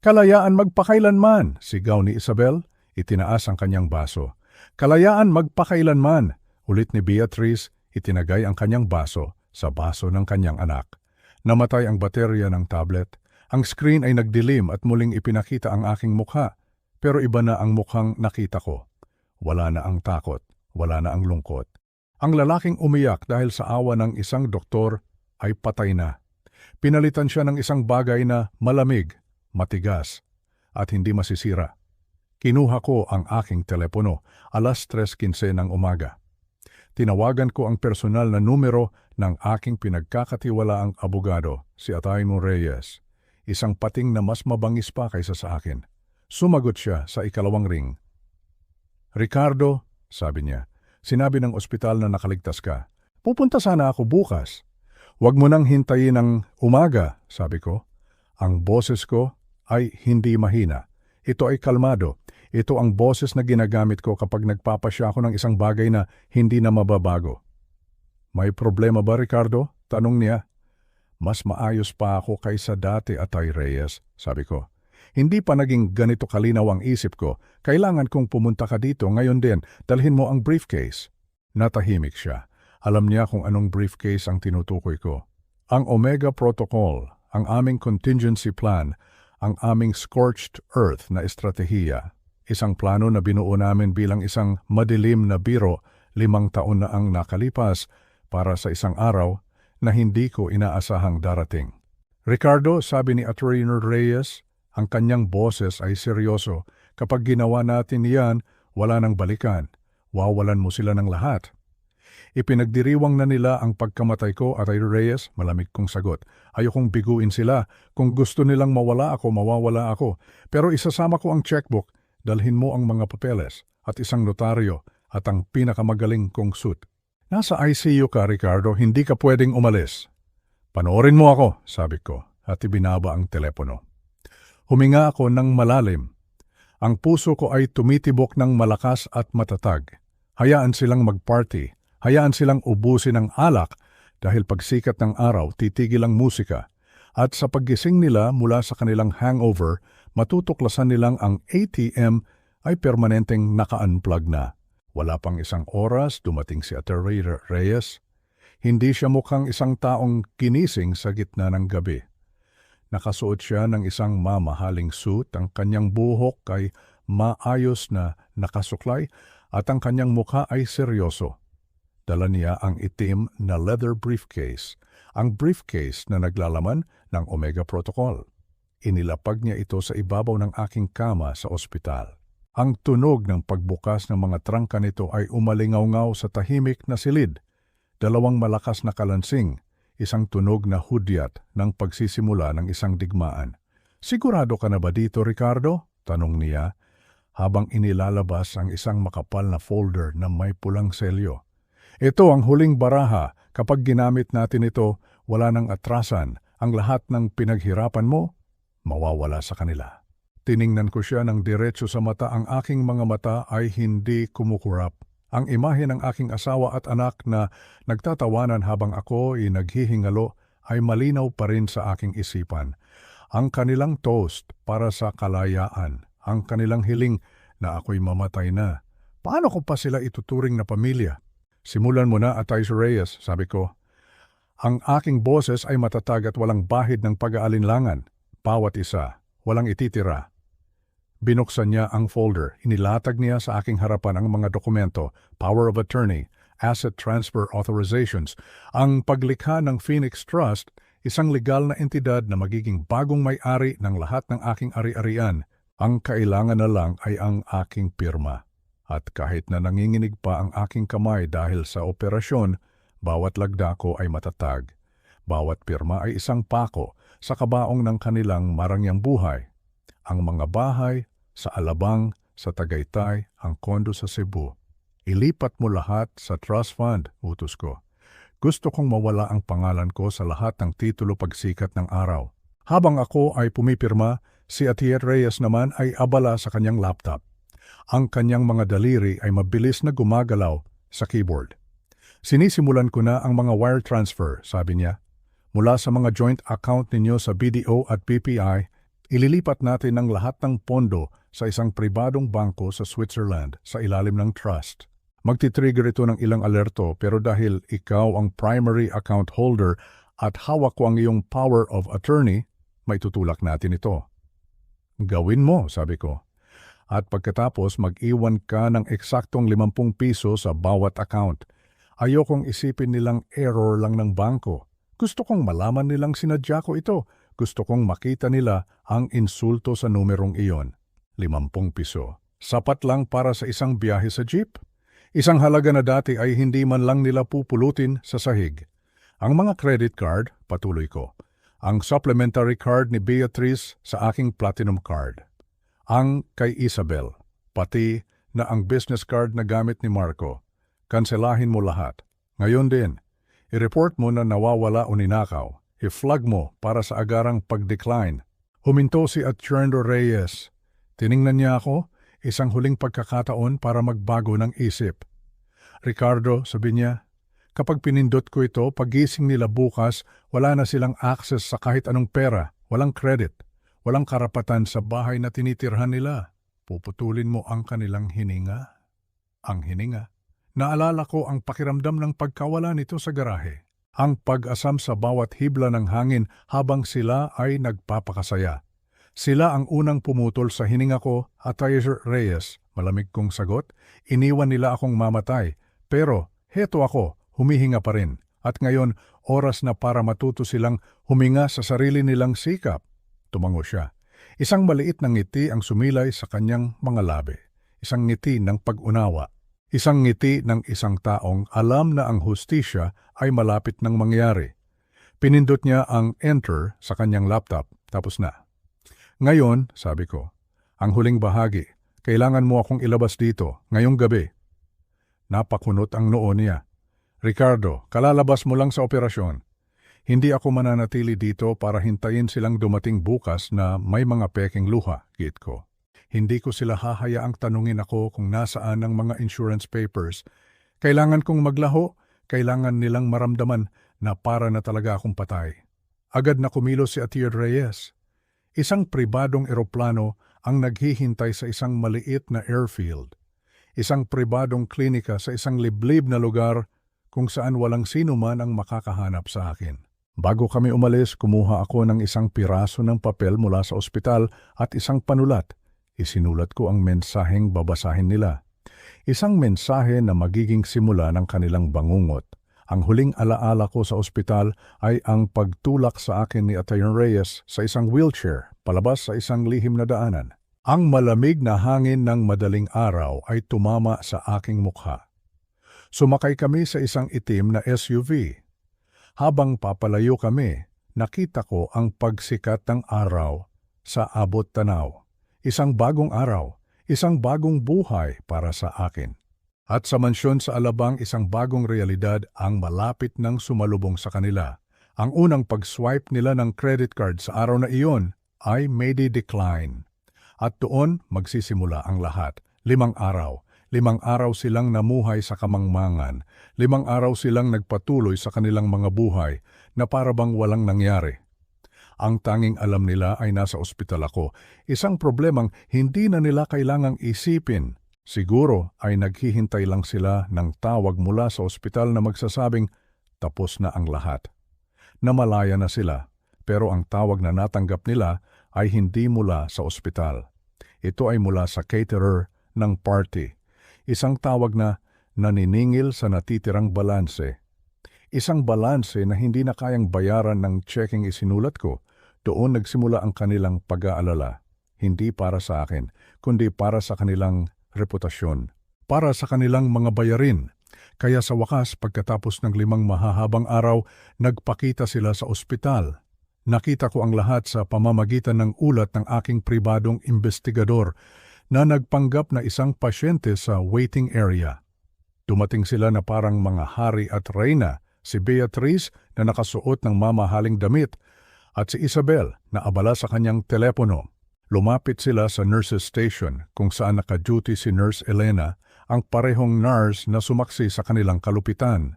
Kalayaan magpakailanman, sigaw ni Isabel. Itinaas ang kanyang baso. Kalayaan magpakailanman, ulit ni Beatrice. Itinagay ang kanyang baso sa baso ng kanyang anak. Namatay ang baterya ng tablet. Ang screen ay nagdilim at muling ipinakita ang aking mukha. Pero iba na ang mukhang nakita ko. Wala na ang takot, wala na ang lungkot. Ang lalaking umiyak dahil sa awa ng isang doktor ay patay na. Pinalitan siya ng isang bagay na malamig, matigas, at hindi masisira. Kinuha ko ang aking telepono, 3:15 ng umaga. Tinawagan ko ang personal na numero ng aking pinagkakatiwalaang abogado, si Ataino Reyes, isang pating na mas mabangis pa kaysa sa akin. Sumagot siya sa ikalawang ring. "Ricardo," sabi niya, "sinabi ng ospital na nakaligtas ka. Pupunta sana ako bukas." "Huwag mo nang hintayin ng umaga," sabi ko. Ang boses ko ay hindi mahina. Ito ay kalmado. Ito ang boses na ginagamit ko kapag nagpapasya ako ng isang bagay na hindi na mababago. "May problema ba, Ricardo?" tanong niya. "Mas maayos pa ako kaysa dati, Atay Reyes," sabi ko. "Hindi pa naging ganito kalinaw ang isip ko. Kailangan kong pumunta ka dito ngayon din. Dalhin mo ang briefcase." Natahimik siya. Alam niya kung anong briefcase ang tinutukoy ko. Ang Omega Protocol, ang aming contingency plan, ang aming scorched earth na estratehiya. Isang plano na binuo namin bilang isang madilim na biro 5 taon na ang nakalipas para sa isang araw na hindi ko inaasahang darating. "Ricardo," sabi ni Atty. Reyes, ang kanyang boses ay seryoso. "Kapag ginawa natin iyan, wala nang balikan. Wawalan mo sila ng lahat." "Ipinagdiriwang na nila ang pagkamatay ko, Atty. Reyes," malamig kong sagot. "Ayokong biguin sila. Kung gusto nilang mawala ako, mawawala ako. Pero isasama ko ang checkbook. Dalhin mo ang mga papeles at isang notaryo at ang pinakamagaling kong suit." "Nasa ICU ka, Ricardo. Hindi ka pwedeng umalis." "Panoorin mo ako," sabi ko at ibinaba ang telepono. Huminga ako ng malalim. Ang puso ko ay tumitibok ng malakas at matatag. Hayaan silang mag-party. Hayaan silang ubusin ang alak dahil pagsikat ng araw titigil ang musika. At sa paggising nila mula sa kanilang hangover, matutuklasan nilang ang ATM ay permanenteng naka-unplug na. Wala pang isang oras dumating si Atty. Reyes. Hindi siya mukhang isang taong ginising sa gitna ng gabi. Nakasuot siya ng isang mamahaling suit, ang kanyang buhok ay maayos na nakasuklay at ang kanyang mukha ay seryoso. Dala niya ang itim na leather briefcase, ang briefcase na naglalaman ng Omega Protocol. Inilapag niya ito sa ibabaw ng aking kama sa ospital. Ang tunog ng pagbukas ng mga trangka nito ay umalingaw-ngaw sa tahimik na silid. 2 malakas na kalansing, isang tunog na hudyat ng pagsisimula ng isang digmaan. "Sigurado ka na ba dito, Ricardo?" tanong niya, habang inilalabas ang isang makapal na folder na may pulang selyo. "Ito ang huling baraha. Kapag ginamit natin ito, wala nang atrasan. Ang lahat ng pinaghirapan mo, mawawala sa kanila." Tiningnan ko siya ng diretso sa mata. Ang aking mga mata ay hindi kumukurap. Ang imahe ng aking asawa at anak na nagtatawanan habang ako ay naghihingalo ay malinaw pa rin sa aking isipan. Ang kanilang toast para sa kalayaan, ang kanilang hiling na ako'y mamatay na. Paano ko pa sila ituturing na pamilya? "Simulan mo na, Atty. Reyes," sabi ko. Ang aking boses ay matatag at walang bahid ng pag-aalinlangan. Bawat isa, walang ititira. Binuksan niya ang folder. Inilatag niya sa aking harapan ang mga dokumento, power of attorney, asset transfer authorizations, ang paglikha ng Phoenix Trust, isang legal na entidad na magiging bagong may-ari ng lahat ng aking ari-arian. Ang kailangan na lang ay ang aking pirma. At kahit na nanginginig pa ang aking kamay dahil sa operasyon, bawat lagda ko ay matatag. Bawat pirma ay isang pako sa kabaong ng kanilang marangyang buhay. Ang mga bahay sa Alabang, sa Tagaytay, ang kondo sa Cebu. "Ilipat mo lahat sa trust fund," utos ko. "Gusto kong mawala ang pangalan ko sa lahat ng titulo pagsikat ng araw." Habang ako ay pumipirma, si Atty. Reyes naman ay abala sa kanyang laptop. Ang kanyang mga daliri ay mabilis na gumagalaw sa keyboard. "Sinisimulan ko na ang mga wire transfer," sabi niya. "Mula sa mga joint account ninyo sa BDO at BPI, ililipat natin ang lahat ng pondo sa isang pribadong bangko sa Switzerland sa ilalim ng trust. Magti-trigger ito ng ilang alerto, pero dahil ikaw ang primary account holder at hawak ko ang iyong power of attorney, maitutulak natin ito." "Gawin mo," sabi ko. "At pagkatapos mag-iwan ka ng eksaktong 50 piso sa bawat account. Ayokong isipin nilang error lang ng bangko. Gusto kong malaman nilang sinadya ko ito. Gusto kong makita nila ang insulto sa numerong iyon." 50 piso. Sapat lang para sa isang biyahe sa jeep. Isang halaga na dati ay hindi man lang nila pupulutin sa sahig. Ang mga credit card, patuloy ko. Ang supplementary card ni Beatrice sa aking platinum card. Ang kay Isabel. Pati na ang business card na gamit ni Marco. Kanselahin mo lahat. Ngayon din, i-report mo na nawawala o ninakaw. I-flag mo para sa agarang pag-decline. Huminto si Attorney Reyes. Tiningnan niya ako, isang huling pagkakataon para magbago ng isip. Ricardo, sabi niya, kapag pinindot ko ito, pagising nila bukas, wala na silang access sa kahit anong pera, walang credit, walang karapatan sa bahay na tinitirhan nila. Puputulin mo ang kanilang hininga. Ang hininga. Naalala ko ang pakiramdam ng pagkawala nito sa garahe. Ang pag-asam sa bawat hibla ng hangin habang sila ay nagpapakasaya. Sila ang unang pumutol sa hininga ko at Attorney Reyes, malamig kong sagot, iniwan nila akong mamatay. Pero heto ako, humihinga pa rin. At ngayon, oras na para matuto silang huminga sa sarili nilang sikap. Tumango siya. Isang maliit na ngiti ang sumilay sa kanyang mga labi. Isang ngiti ng pag-unawa. Isang ngiti ng isang taong alam na ang hustisya ay malapit nang mangyari. Pinindot niya ang enter sa kanyang laptop, tapos na. Ngayon, sabi ko, ang huling bahagi, kailangan mo akong ilabas dito, ngayong gabi. Napakunot ang noo niya. Ricardo, kalalabas mo lang sa operasyon. Hindi ako mananatili dito para hintayin silang dumating bukas na may mga peking luha, giit ko. Hindi ko sila hahayaang tanungin ako kung nasaan ang mga insurance papers. Kailangan kong maglaho, kailangan nilang maramdaman na para na talaga akong patay. Agad na kumilos si Attorney Reyes. Isang pribadong eroplano ang naghihintay sa isang maliit na airfield. Isang pribadong klinika sa isang liblib na lugar kung saan walang sino man ang makakahanap sa akin. Bago kami umalis, kumuha ako ng isang piraso ng papel mula sa ospital at isang panulat. Isinulat ko ang mensaheng babasahin nila. Isang mensahe na magiging simula ng kanilang bangungot. Ang huling alaala ko sa ospital ay ang pagtulak sa akin ni Attorney Reyes sa isang wheelchair palabas sa isang lihim na daanan. Ang malamig na hangin ng madaling araw ay tumama sa aking mukha. Sumakay kami sa isang itim na SUV. Habang papalayo kami, nakita ko ang pagsikat ng araw sa abot tanaw. Isang bagong araw, isang bagong buhay para sa akin. At sa mansyon sa Alabang, isang bagong realidad ang malapit nang sumalubong sa kanila. Ang unang pag-swipe nila ng credit card sa araw na iyon ay may decline. At doon magsisimula ang lahat. 5 araw. 5 araw silang namuhay sa kamangmangan. 5 araw silang nagpatuloy sa kanilang mga buhay na parabang walang nangyari. Ang tanging alam nila ay nasa ospital ako. Isang problemang hindi na nila kailangang isipin. Siguro ay naghihintay lang sila ng tawag mula sa ospital na magsasabing tapos na ang lahat. Namalaya na sila, pero ang tawag na natanggap nila ay hindi mula sa ospital. Ito ay mula sa caterer ng party. Isang tawag na naniningil sa natitirang balanse. Isang balanse na hindi na kayang bayaran ng checking isinulat ko. Doon nagsimula ang kanilang pag-aalala. Hindi para sa akin, kundi para sa kanilang reputasyon. Para sa kanilang mga bayarin. Kaya sa wakas, pagkatapos ng 5 mahahabang araw, nagpakita sila sa ospital. Nakita ko ang lahat sa pamamagitan ng ulat ng aking pribadong investigador na nagpanggap na isang pasyente sa waiting area. Dumating sila na parang mga hari at reyna, si Beatrice na nakasuot ng mamahaling damit at si Isabel na abala sa kanyang telepono. Lumapit sila sa nurses station kung saan naka-duty si Nurse Elena, ang parehong nurse na sumaksi sa kanilang kalupitan.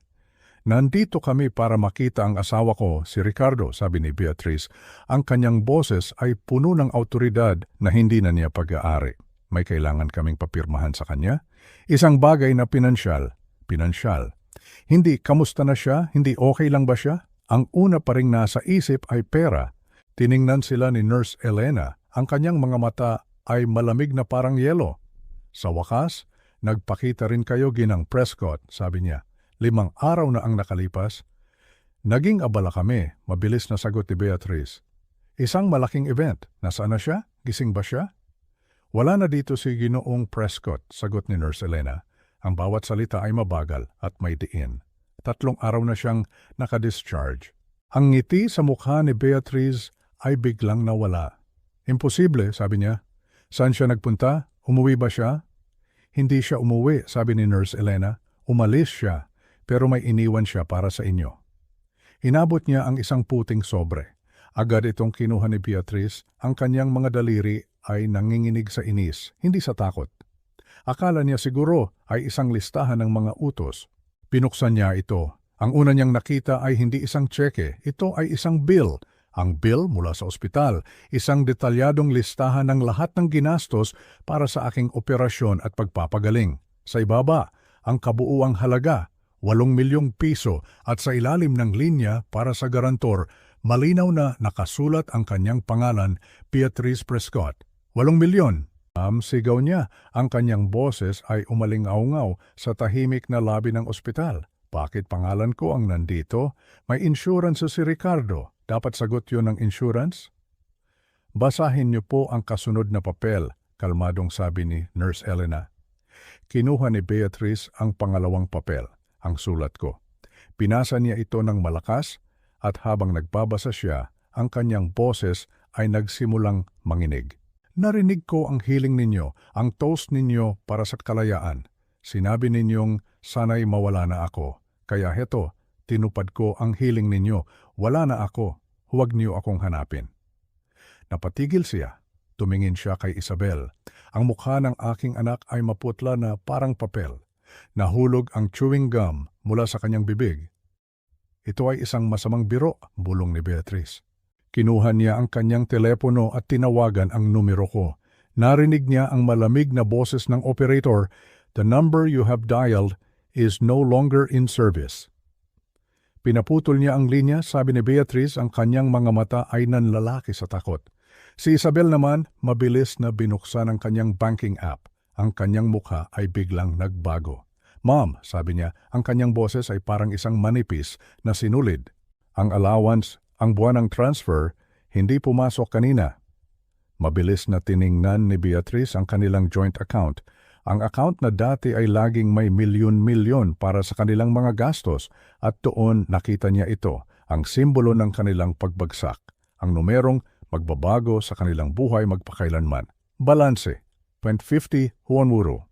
Nandito kami para makita ang asawa ko, si Ricardo, sabi ni Beatrice. Ang kanyang boses ay puno ng autoridad na hindi na niya pag-aari. May kailangan kaming papirmahan sa kanya. Isang bagay na pinansyal. Hindi, kamusta na siya? Hindi okay lang ba siya? Ang una pa ring nasa isip ay pera. Tiningnan sila ni Nurse Elena. Ang kanyang mga mata ay malamig na parang yelo. Sa wakas, nagpakita rin kayo, Ginang Prescott, sabi niya. 5 araw na ang nakalipas. Naging abala kami, mabilis na sagot ni Beatrice. Isang malaking event. Nasaan na siya? Gising ba siya? Wala na dito si Ginoong Prescott, sagot ni Nurse Elena. Ang bawat salita ay mabagal at may diin. 3 araw na siyang nakadischarge. Ang ngiti sa mukha ni Beatrice ay biglang nawala. Imposible, sabi niya. Saan siya nagpunta? Umuwi ba siya? Hindi siya umuwi, sabi ni Nurse Elena. Umalis siya, pero may iniwan siya para sa inyo. Inabot niya ang isang puting sobre. Agad itong kinuha ni Beatrice. Ang kanyang mga daliri ay nanginginig sa inis, hindi sa takot. Akala niya siguro ay isang listahan ng mga utos. Pinuksan niya ito. Ang una niyang nakita ay hindi isang tseke. Ito ay isang bill. Ang bill mula sa ospital. Isang detalyadong listahan ng lahat ng ginastos para sa aking operasyon at pagpapagaling. Sa ibaba, ang kabuuang halaga, 8 milyong piso at sa ilalim ng linya para sa garantor, malinaw na nakasulat ang kanyang pangalan, Beatrice Prescott. 8 milyon. Sigaw niya, ang kanyang boses ay umalingaw-ngaw sa tahimik na labi ng ospital. Bakit pangalan ko ang nandito? May insurance si Ricardo. Dapat sagot yun ng insurance? Basahin niyo po ang kasunod na papel, kalmadong sabi ni Nurse Elena. Kinuha ni Beatrice ang pangalawang papel, ang sulat ko. Pinasa niya ito ng malakas at habang nagbabasa siya, ang kanyang boses ay nagsimulang manginig. Narinig ko ang hiling ninyo, ang toast ninyo para sa kalayaan. Sinabi ninyong sana'y mawala na ako. Kaya heto, tinupad ko ang hiling ninyo. Wala na ako. Huwag niyo akong hanapin. Napatigil siya. Tumingin siya kay Isabel. Ang mukha ng aking anak ay maputla na parang papel. Nahulog ang chewing gum mula sa kanyang bibig. Ito ay isang masamang biro, bulong ni Beatrice. Kinuha niya ang kanyang telepono at tinawagan ang numero ko. Narinig niya ang malamig na boses ng operator. The number you have dialed is no longer in service. Pinaputol niya ang linya, sabi ni Beatrice, ang kanyang mga mata ay nanlalaki sa takot. Si Isabel naman, mabilis na binuksan ang kanyang banking app. Ang kanyang mukha ay biglang nagbago. Ma'am, sabi niya, ang kanyang boses ay parang isang manipis na sinulid. Ang allowance, ang buwanang transfer, hindi pumasok kanina. Mabilis na tiningnan ni Beatrice ang kanilang joint account. Ang account na dati ay laging may milyon-milyon para sa kanilang mga gastos at doon nakita niya ito, ang simbolo ng kanilang pagbagsak. Ang numerong magbabago sa kanilang buhay magpakailanman. Balanse, 2050 Huanwuro.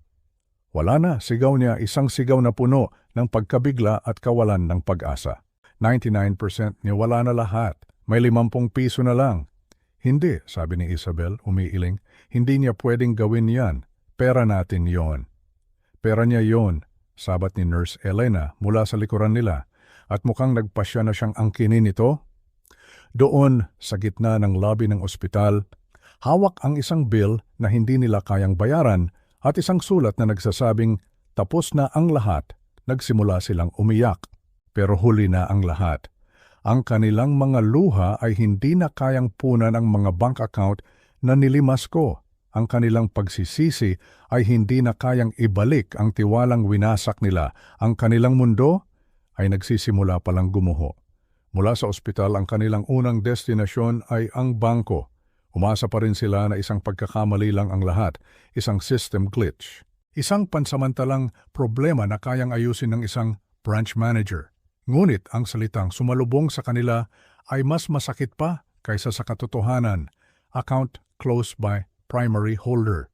Wala na, sigaw niya, isang sigaw na puno ng pagkabigla at kawalan ng pag-asa. 99% niya wala na lahat. May 50 piso na lang. Hindi, sabi ni Isabel, umiiling. Hindi niya pwedeng gawin yan. Pera natin yon. Pera niya yon, sabat ni Nurse Elena mula sa likuran nila. At mukhang nagpasya na siyang angkinin ito. Doon, sa gitna ng lobby ng ospital, hawak ang isang bill na hindi nila kayang bayaran at isang sulat na nagsasabing tapos na ang lahat. Nagsimula silang umiyak. Pero huli na ang lahat. Ang kanilang mga luha ay hindi na kayang punan ang mga bank account na nilimas ko. Ang kanilang pagsisisi ay hindi na kayang ibalik ang tiwalang winasak nila. Ang kanilang mundo ay nagsisimula palang gumuho. Mula sa ospital, ang kanilang unang destinasyon ay ang bangko. Umasa pa rin sila na isang pagkakamali lang ang lahat, isang system glitch. Isang pansamantalang problema na kayang ayusin ng isang branch manager. Ngunit ang salitang sumalubong sa kanila ay mas masakit pa kaysa sa katotohanan. Account closed by primary holder.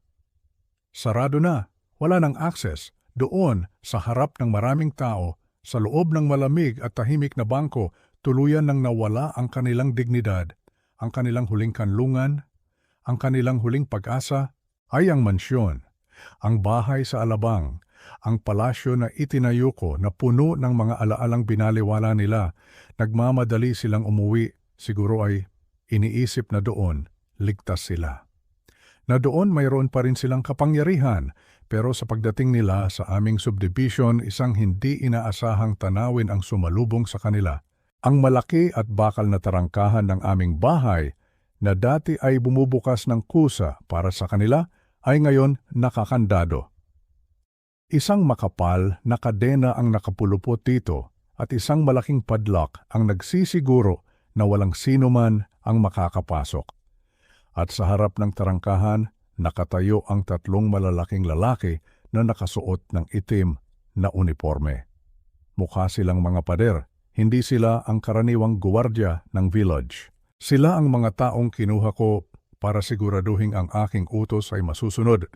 Sarado na, wala nang access. Doon, sa harap ng maraming tao, sa loob ng malamig at tahimik na bangko, tuluyan nang nawala ang kanilang dignidad, ang kanilang huling kanlungan, ang kanilang huling pag-asa ay ang mansyon, ang bahay sa Alabang, ang palasyo na itinayo ko na puno ng mga alaalang binaliwala nila. Nagmamadali silang umuwi, siguro ay iniisip na doon, ligtas sila. Na doon mayroon pa rin silang kapangyarihan, pero sa pagdating nila sa aming subdivision, isang hindi inaasahang tanawin ang sumalubong sa kanila. Ang malaki at bakal na tarangkahan ng aming bahay na dati ay bumubukas ng kusa para sa kanila ay ngayon nakakandado. Isang makapal na kadena ang nakapulupot dito at isang malaking padlock ang nagsisiguro na walang sino man ang makakapasok. At sa harap ng tarangkahan, Nakatayo ang tatlong malalaking lalaki na nakasuot ng itim na uniforme. Mukha silang mga pader, hindi sila ang karaniwang guwardiya ng village. Sila ang mga taong kinuha ko para siguraduhin ang aking utos ay masusunod.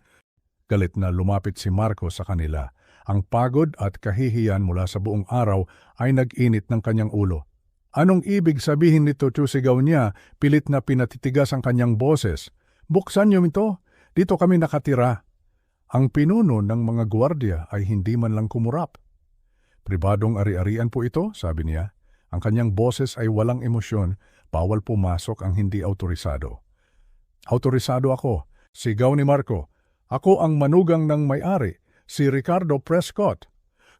Galit na lumapit si Marco sa kanila. Ang pagod at kahihiyan mula sa buong araw ay nag-init ng kanyang ulo. Anong ibig sabihin nito, sigaw niya, pilit na pinatitigas ang kanyang boses. Buksan niyo ito, dito kami nakatira. Ang pinuno ng mga gwardiya ay hindi man lang kumurap. Pribadong ari-arian po ito, sabi niya. Ang kanyang boses ay walang emosyon, bawal pumasok ang hindi autorisado. Autorisado ako, sigaw ni Marco. Ako ang manugang ng may-ari, si Ricardo Prescott.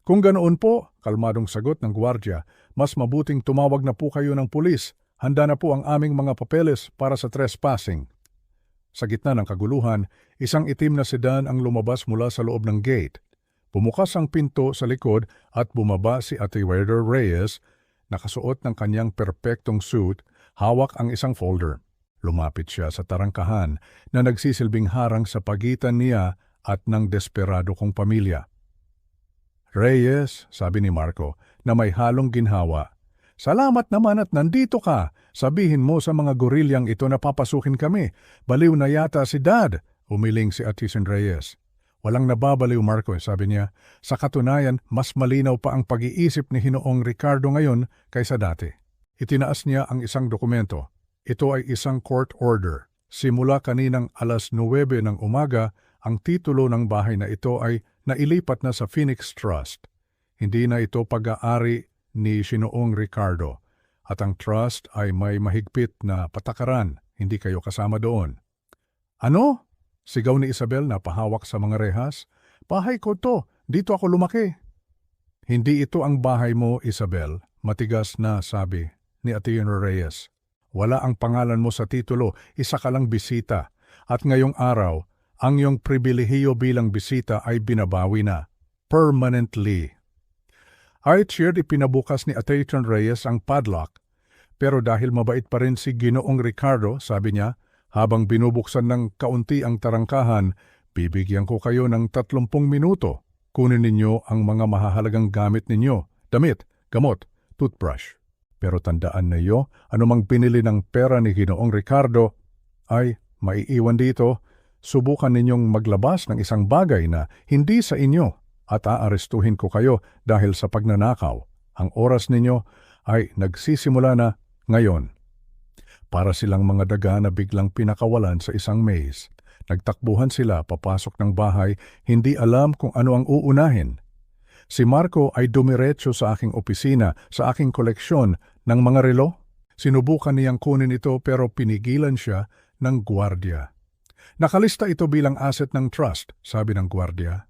Kung ganoon po, kalmadong sagot ng gwardiya, mas mabuting tumawag na po kayo ng pulis. Handa na po ang aming mga papeles para sa trespassing. Sa gitna ng kaguluhan, isang itim na sedan ang lumabas mula sa loob ng gate. Bumukas ang pinto sa likod at bumaba si Ate Werder Reyes, nakasuot ng kanyang perpektong suit, hawak ang isang folder. Lumapit siya sa tarangkahan na nagsisilbing harang sa pagitan niya at ng desperado kong pamilya. Reyes, sabi ni Marco, na may halong ginhawa. Salamat naman at nandito ka. Sabihin mo sa mga gorilyang ito na papasukin kami. Baliw na yata si Dad, umiling si Atison Reyes. Walang nababaliw, Marco, sabi niya. Sa katunayan, mas malinaw pa ang pag-iisip ni Hinoong Ricardo ngayon kaysa dati. Itinaas niya ang isang dokumento. Ito ay isang court order. Simula kaninang alas 9 ng umaga, ang titulo ng bahay na ito ay nailipat na sa Phoenix Trust. Hindi na ito pag-aari ni Hinoong Ricardo. At ang trust ay may mahigpit na patakaran. Hindi kayo kasama doon. Ano? Sigaw ni Isabel na pahawak sa mga rehas. Bahay ko to. Dito ako lumaki. Hindi ito ang bahay mo, Isabel. Matigas na sabi ni Attorney Reyes. Wala ang pangalan mo sa titulo. Isa ka lang bisita. At ngayong araw, ang iyong pribilehiyo bilang bisita ay binabawi na. Permanently. High-cheered ipinabukas ni Attorney Reyes ang padlock. Pero dahil mabait pa rin si Ginoong Ricardo, sabi niya, habang binubuksan ng kaunti ang tarangkahan, bibigyan ko kayo ng 30 minuto. Kunin ninyo ang mga mahahalagang gamit ninyo, damit, gamot, toothbrush. Pero tandaan ninyo, anumang binili ng pera ni Ginoong Ricardo ay maiiwan dito. Subukan ninyong maglabas ng isang bagay na hindi sa inyo at aarestuhin ko kayo dahil sa pagnanakaw. Ang oras ninyo ay nagsisimula na ngayon. Para silang mga daga na biglang pinakawalan sa isang maze. Nagtakbuhan sila papasok ng bahay, hindi alam kung ano ang uunahin. Si Marco ay dumiretso sa aking opisina, sa aking koleksyon ng mga relo. Sinubukan niyang kunin ito pero pinigilan siya ng gwardiya. Nakalista ito bilang asset ng trust, sabi ng gwardiya.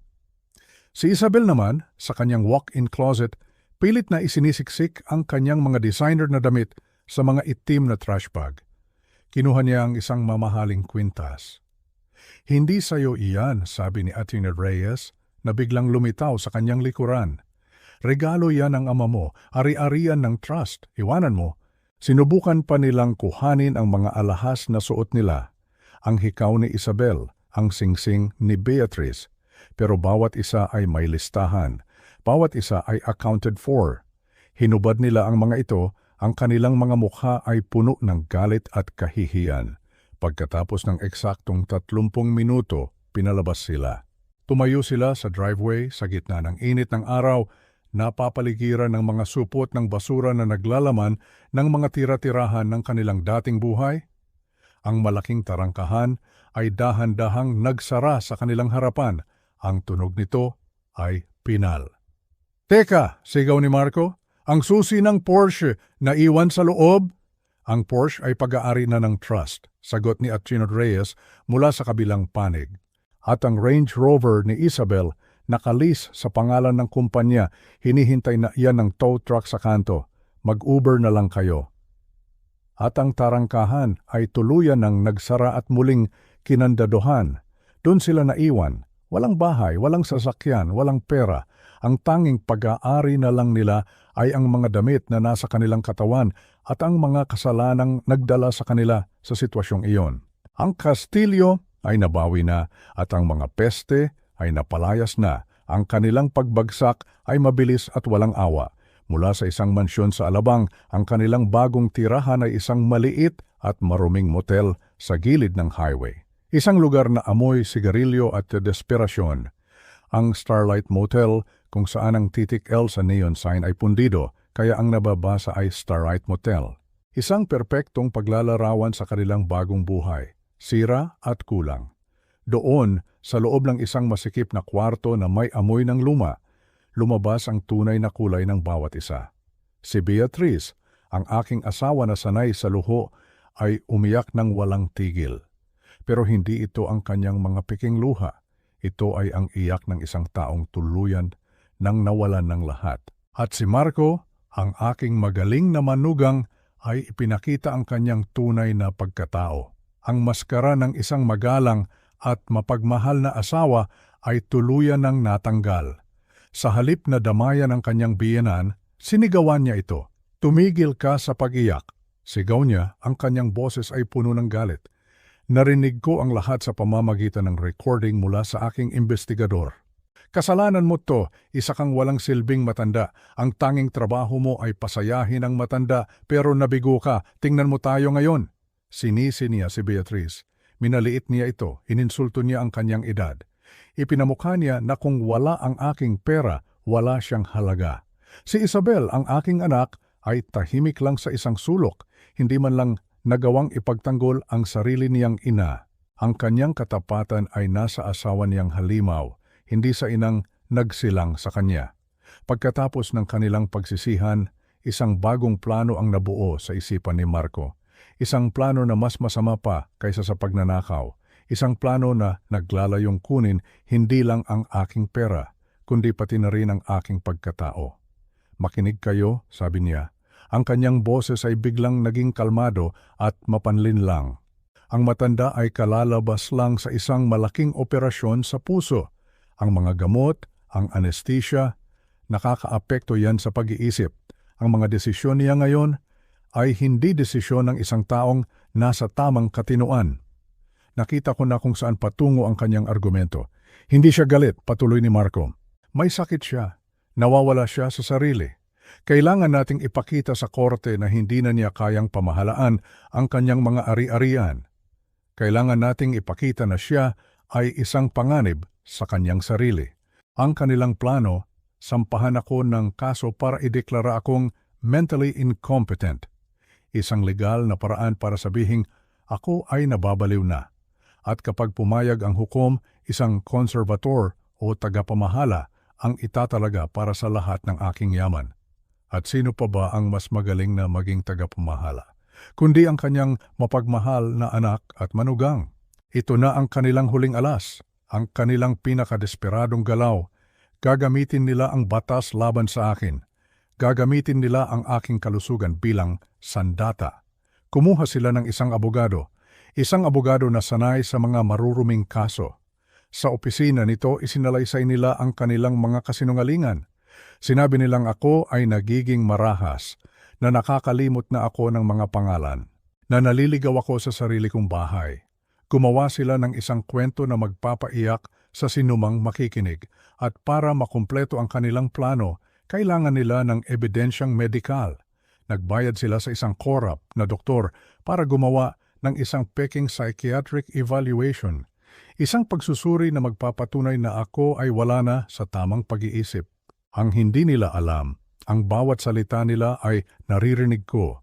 Si Isabel naman, sa kanyang walk-in closet, pilit na isinisiksik ang kanyang mga designer na damit sa mga itim na trash bag. Kinuha niya ang isang mamahaling kwintas. Hindi sayo iyan, sabi ni Attorney Reyes, na biglang lumitaw sa kanyang likuran. Regalo yan ng ama mo, ari-arian ng trust, iwanan mo. Sinubukan pa nilang kuhanin ang mga alahas na suot nila. Ang hikaw ni Isabel, ang singsing ni Beatrice. Pero bawat isa ay may listahan. Bawat isa ay accounted for. Hinubad nila ang mga ito, ang kanilang mga mukha ay puno ng galit at kahihiyan. Pagkatapos ng eksaktong 30 minuto, pinalabas sila. Tumayo sila sa driveway sa gitna ng init ng araw, napapaligiran ng mga supot ng basura na naglalaman ng mga tira-tirahan ng kanilang dating buhay. Ang malaking tarangkahan ay dahan-dahang nagsara sa kanilang harapan. Ang tunog nito ay pinal. Teka, sigaw ni Marco, ang susi ng Porsche na iwan sa loob? Ang Porsche ay pag-aari na ng trust, sagot ni Attorney Reyes mula sa kabilang panig. At ang Range Rover ni Isabel, nakalis sa pangalan ng kumpanya, hinihintay na iyan ng tow truck sa kanto. Mag-Uber na lang kayo. At ang tarangkahan ay tuluyan ng nagsara at muling kinandaduhan. Doon sila naiwan. Walang bahay, walang sasakyan, walang pera. Ang tanging pag-aari na lang nila ay ang mga damit na nasa kanilang katawan at ang mga kasalanang nagdala sa kanila sa sitwasyong iyon. Ang kastilyo ay nabawi na at ang mga peste ay napalayas na. Ang kanilang pagbagsak ay mabilis at walang awa. Mula sa isang mansyon sa Alabang, ang kanilang bagong tirahan ay isang maliit at maruming motel sa gilid ng highway. Isang lugar na amoy sigarilyo at desperasyon. Ang Starlight Motel kung saan ang titik L sa neon sign ay pundido, kaya ang nababasa ay Starlight Motel. Isang perpektong paglalarawan sa kanilang bagong buhay, sira at kulang. Doon, sa loob ng isang masikip na kwarto na may amoy ng luma, lumabas ang tunay na kulay ng bawat isa. Si Beatrice, ang aking asawa na sanay sa luho, ay umiyak ng walang tigil. Pero hindi ito ang kanyang mga piking luha. Ito ay ang iyak ng isang taong tuluyan nang nawalan ng lahat. At si Marco, ang aking magaling na manugang, ay ipinakita ang kanyang tunay na pagkatao. Ang maskara ng isang magalang at mapagmahal na asawa ay tuluyan ng natanggal. Sa halip na damayan ang kanyang biyenan, sinigawan niya ito. Tumigil ka sa pag-iyak. Sigaw niya, ang kanyang boses ay puno ng galit. Narinig ko ang lahat sa pamamagitan ng recording mula sa aking investigador. Kasalanan mo to, isa kang walang silbing matanda. Ang tanging trabaho mo ay pasayahin ang matanda, pero nabigo ka. Tingnan mo tayo ngayon. Sinisi niya si Beatrice. Minaliit niya ito, ininsulto niya ang kanyang edad. Ipinamukha niya na kung wala ang aking pera, wala siyang halaga. Si Isabel, ang aking anak, ay tahimik lang sa isang sulok, hindi man lang nagawang ipagtanggol ang sarili niyang ina. Ang kanyang katapatan ay nasa asawa niyang halimaw, hindi sa inang nagsilang sa kanya. Pagkatapos ng kanilang pagsisihan, isang bagong plano ang nabuo sa isipan ni Marco. Isang plano na mas masama pa kaysa sa pagnanakaw. Isang plano na naglalayong kunin hindi lang ang aking pera, kundi pati na rin ang aking pagkatao. Makinig kayo, sabi niya. Ang kanyang boses ay biglang naging kalmado at mapanlinlang. Ang matanda ay kalalabas lang sa isang malaking operasyon sa puso. Ang mga gamot, ang anesthesia, nakakaapekto yan sa pag-iisip. Ang mga desisyon niya ngayon ay hindi desisyon ng isang taong nasa tamang katinoan. Nakita ko na kung saan patungo ang kanyang argumento. Hindi siya galit, patuloy ni Marco. May sakit siya. Nawawala siya sa sarili. Kailangan nating ipakita sa korte na hindi na niya kayang pamahalaan ang kanyang mga ari-arian. Kailangan nating ipakita na siya ay isang panganib sa kanyang sarili. Ang kanilang plano, sampahan ako ng kaso para ideklara akong mentally incompetent. Isang legal na paraan para sabihing ako ay nababaliw na. At kapag pumayag ang hukom, isang konserbator o tagapamahala ang itatalaga para sa lahat ng aking yaman. At sino pa ba ang mas magaling na maging tagapamahala? Kundi ang kanyang mapagmahal na anak at manugang. Ito na ang kanilang huling alas, ang kanilang pinakadesperadong galaw. Gagamitin nila ang batas laban sa akin. Gagamitin nila ang aking kalusugan bilang sandata. Kumuha sila ng isang abogado na sanay sa mga maruruming kaso. Sa opisina nito, isinalaysay nila ang kanilang mga kasinungalingan. Sinabi nilang ako ay nagiging marahas, na nakakalimot na ako ng mga pangalan, na naliligaw ako sa sarili kong bahay. Gumawa sila ng isang kwento na magpapaiyak sa sinumang makikinig, at para makumpleto ang kanilang plano, kailangan nila ng ebidensyang medikal. Nagbayad sila sa isang korap na doktor para gumawa ng isang peking psychiatric evaluation. Isang pagsusuri na magpapatunay na ako ay wala na sa tamang pag-iisip. Ang hindi nila alam, ang bawat salita nila ay naririnig ko.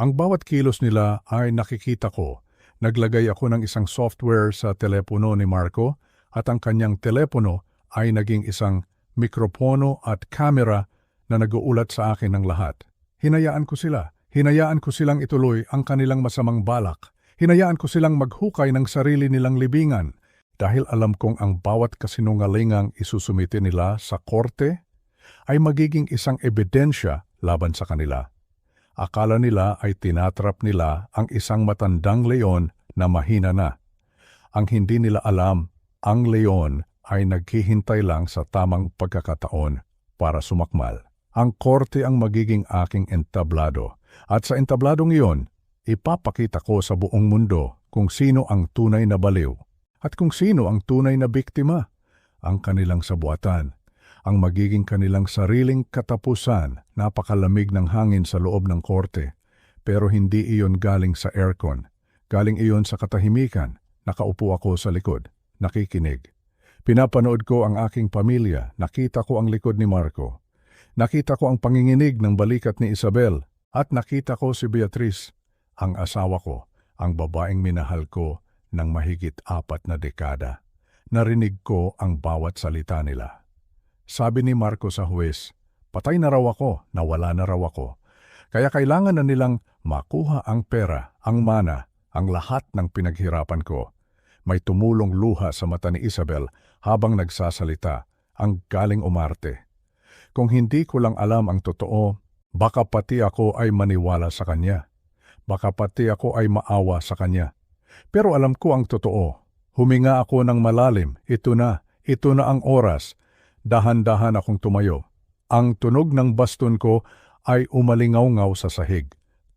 Ang bawat kilos nila ay nakikita ko. Naglagay ako ng isang software sa telepono ni Marco at ang kanyang telepono ay naging isang mikropono at kamera na nag-uulat sa akin ng lahat. Hinayaan ko sila. Hinayaan ko silang ituloy ang kanilang masamang balak. Hinayaan ko silang maghukay ng sarili nilang libingan dahil alam kong ang bawat kasinungalingang isusumite nila sa korte ay magiging isang ebidensya laban sa kanila. Akala nila ay tinatrap nila ang isang matandang leon na mahina na. Ang hindi nila alam, ang leon ay naghihintay lang sa tamang pagkakataon para sumakmal. Ang korte ang magiging aking entablado. At sa entabladong iyon, ipapakita ko sa buong mundo kung sino ang tunay na baliw. at kung sino ang tunay na biktima, ang kanilang sabuatan, ang magiging kanilang sariling katapusan. Napakalamig ng hangin sa loob ng korte, pero hindi iyon galing sa aircon. Galing iyon sa katahimikan. Nakaupo ako sa likod, nakikinig. Pinapanood ko ang aking pamilya, nakita ko ang likod ni Marco. Nakita ko ang panginginig ng balikat ni Isabel at nakita ko si Beatrice, ang asawa ko, ang babaeng minahal ko ng mahigit 4 na dekada. Narinig ko ang bawat salita nila. Sabi ni Marco sa huwes, patay na raw ako, nawala na raw ako. Kaya kailangan na nilang makuha ang pera, ang mana, ang lahat ng pinaghirapan ko. May tumulong luha sa mata ni Isabel habang nagsasalita, ang galing umarte. Kung hindi ko lang alam ang totoo, baka pati ako ay maniwala sa kanya. Baka pati ako ay maawa sa kanya. Pero alam ko ang totoo. Huminga ako ng malalim. Ito na ang oras. Dahan-dahan akong tumayo. Ang tunog ng baston ko ay umalingaw-ngaw sa sahig.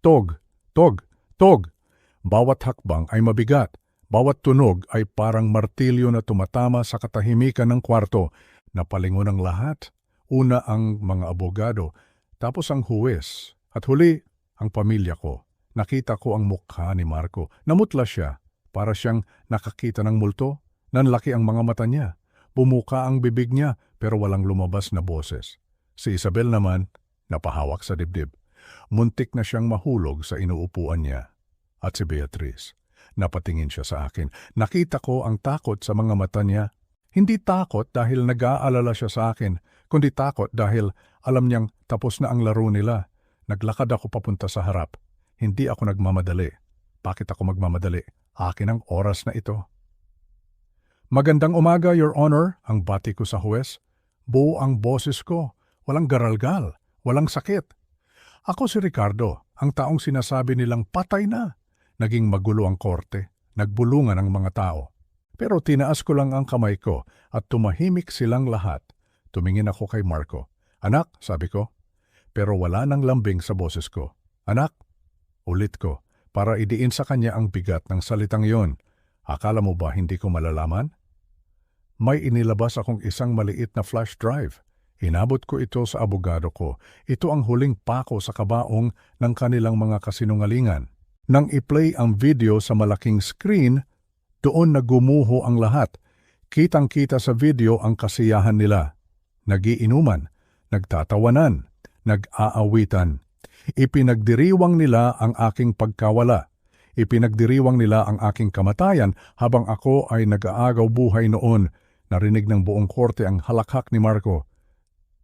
Tog! Tog! Tog! Bawat hakbang ay mabigat. Bawat tunog ay parang martilyo na tumatama sa katahimikan ng kwarto. Napalingon ang lahat. Una ang mga abogado, tapos ang huwes, at huli ang pamilya ko. Nakita ko ang mukha ni Marco. Namutla siya, para siyang nakakita ng multo. Nanlaki ang mga mata niya. Bumuka ang bibig niya, pero walang lumabas na boses. Si Isabel naman, napahawak sa dibdib. Muntik na siyang mahulog sa inuupuan niya. At si Beatrice. Napatingin siya sa akin. Nakita ko ang takot sa mga mata niya. Hindi takot dahil nag-aalala siya sa akin, kundi takot dahil alam niyang tapos na ang laro nila. Naglakad ako papunta sa harap. Hindi ako nagmamadali. Bakit ako magmamadali? Akin ang oras na ito. Magandang umaga, Your Honor, ang bati ko sa huwes. Buo ang boses ko. Walang garalgal. Walang sakit. Ako si Ricardo, ang taong sinasabi nilang patay na. Naging magulo ang korte. Nagbulungan ang mga tao. Pero tinaas ko lang ang kamay ko at tumahimik silang lahat. Tumingin ako kay Marco. Anak, sabi ko. Pero wala nang lambing sa boses ko. Anak, ulit ko, para idiin sa kanya ang bigat ng salitang yon. Akala mo ba hindi ko malalaman? May inilabas akong isang maliit na flash drive. Inabot ko ito sa abogado ko. Ito ang huling pako sa kabaong ng kanilang mga kasinungalingan. Nang i-play ang video sa malaking screen, doon nagumuho ang lahat. Kitang-kita sa video ang kasiyahan nila. Nagiinuman, nagtatawanan, nag-aawitan. Ipinagdiriwang nila ang aking pagkawala. Ipinagdiriwang nila ang aking kamatayan habang ako ay nag-aagaw buhay noon. Narinig ng buong korte ang halakhak ni Marco.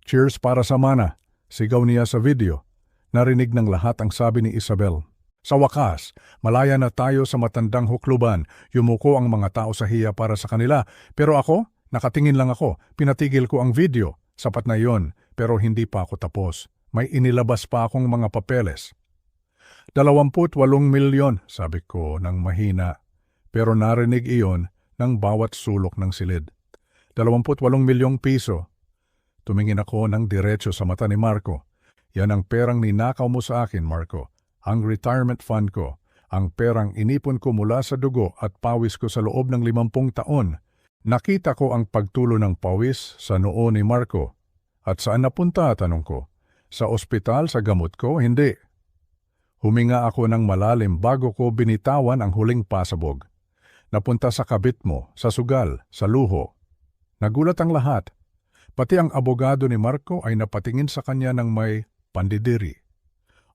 Cheers para sa mana, sigaw niya sa video. Narinig ng lahat ang sabi ni Isabel. Sa wakas, malaya na tayo sa matandang hukluban. Yumuko ang mga tao sa hiya para sa kanila. Pero ako, nakatingin lang ako. Pinatigil ko ang video. Sapat na yon, pero hindi pa ako tapos. May inilabas pa akong mga papeles. 28 milyon, sabi ko ng mahina. Pero narinig iyon ng bawat sulok ng silid. 28 milyong piso. Tumingin ako ng diretso sa mata ni Marco. Yan ang perang ninakaw mo sa akin, Marco. Ang retirement fund ko, ang perang inipon ko mula sa dugo at pawis ko sa loob ng 50 taon. Nakita ko ang pagtulo ng pawis sa noo ni Marco. At saan napunta, tanong ko? Sa ospital, sa gamot ko? Hindi. Huminga ako ng malalim bago ko binitawan ang huling pasabog. Napunta sa kabit mo, sa sugal, sa luho. Nagulat ang lahat. Pati ang abogado ni Marco ay napatingin sa kanya ng may pandidiri.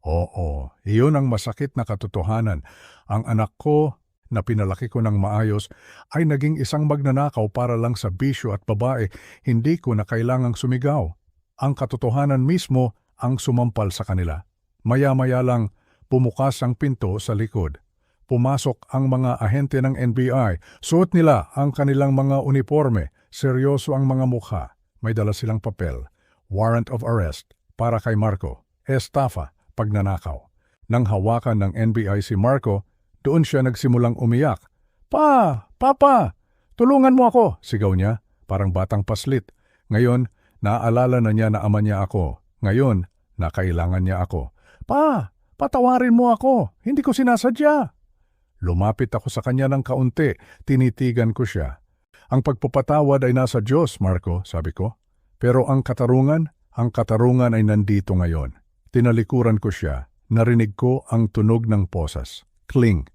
Oo, iyon ang masakit na katotohanan. Ang anak ko na pinalaki ko ng maayos ay naging isang magnanakaw para lang sa bisyo at babae. Hindi ko na kailangang sumigaw. Ang katotohanan mismo ang sumampal sa kanila. Maya-maya lang, pumukas ang pinto sa likod. Pumasok ang mga ahente ng NBI. Suot nila ang kanilang mga uniforme. Seryoso ang mga mukha. May dala silang papel. Warrant of arrest para kay Marco. Estafa, pagnanakaw. Nang hawakan ng NBI si Marco, doon siya nagsimulang umiyak. Papa, tulungan mo ako, sigaw niya, parang batang paslit. Ngayon, naaalala na niya na ama niya ako. Ngayon, nakailangan niya ako. Patawarin mo ako, hindi ko sinasadya. Lumapit ako sa kanya ng kaunti, tinitigan ko siya. Ang pagpapatawad ay nasa Diyos, Marco, sabi ko. Pero ang katarungan ay nandito ngayon. Tinalikuran ko siya, narinig ko ang tunog ng posas. Kling.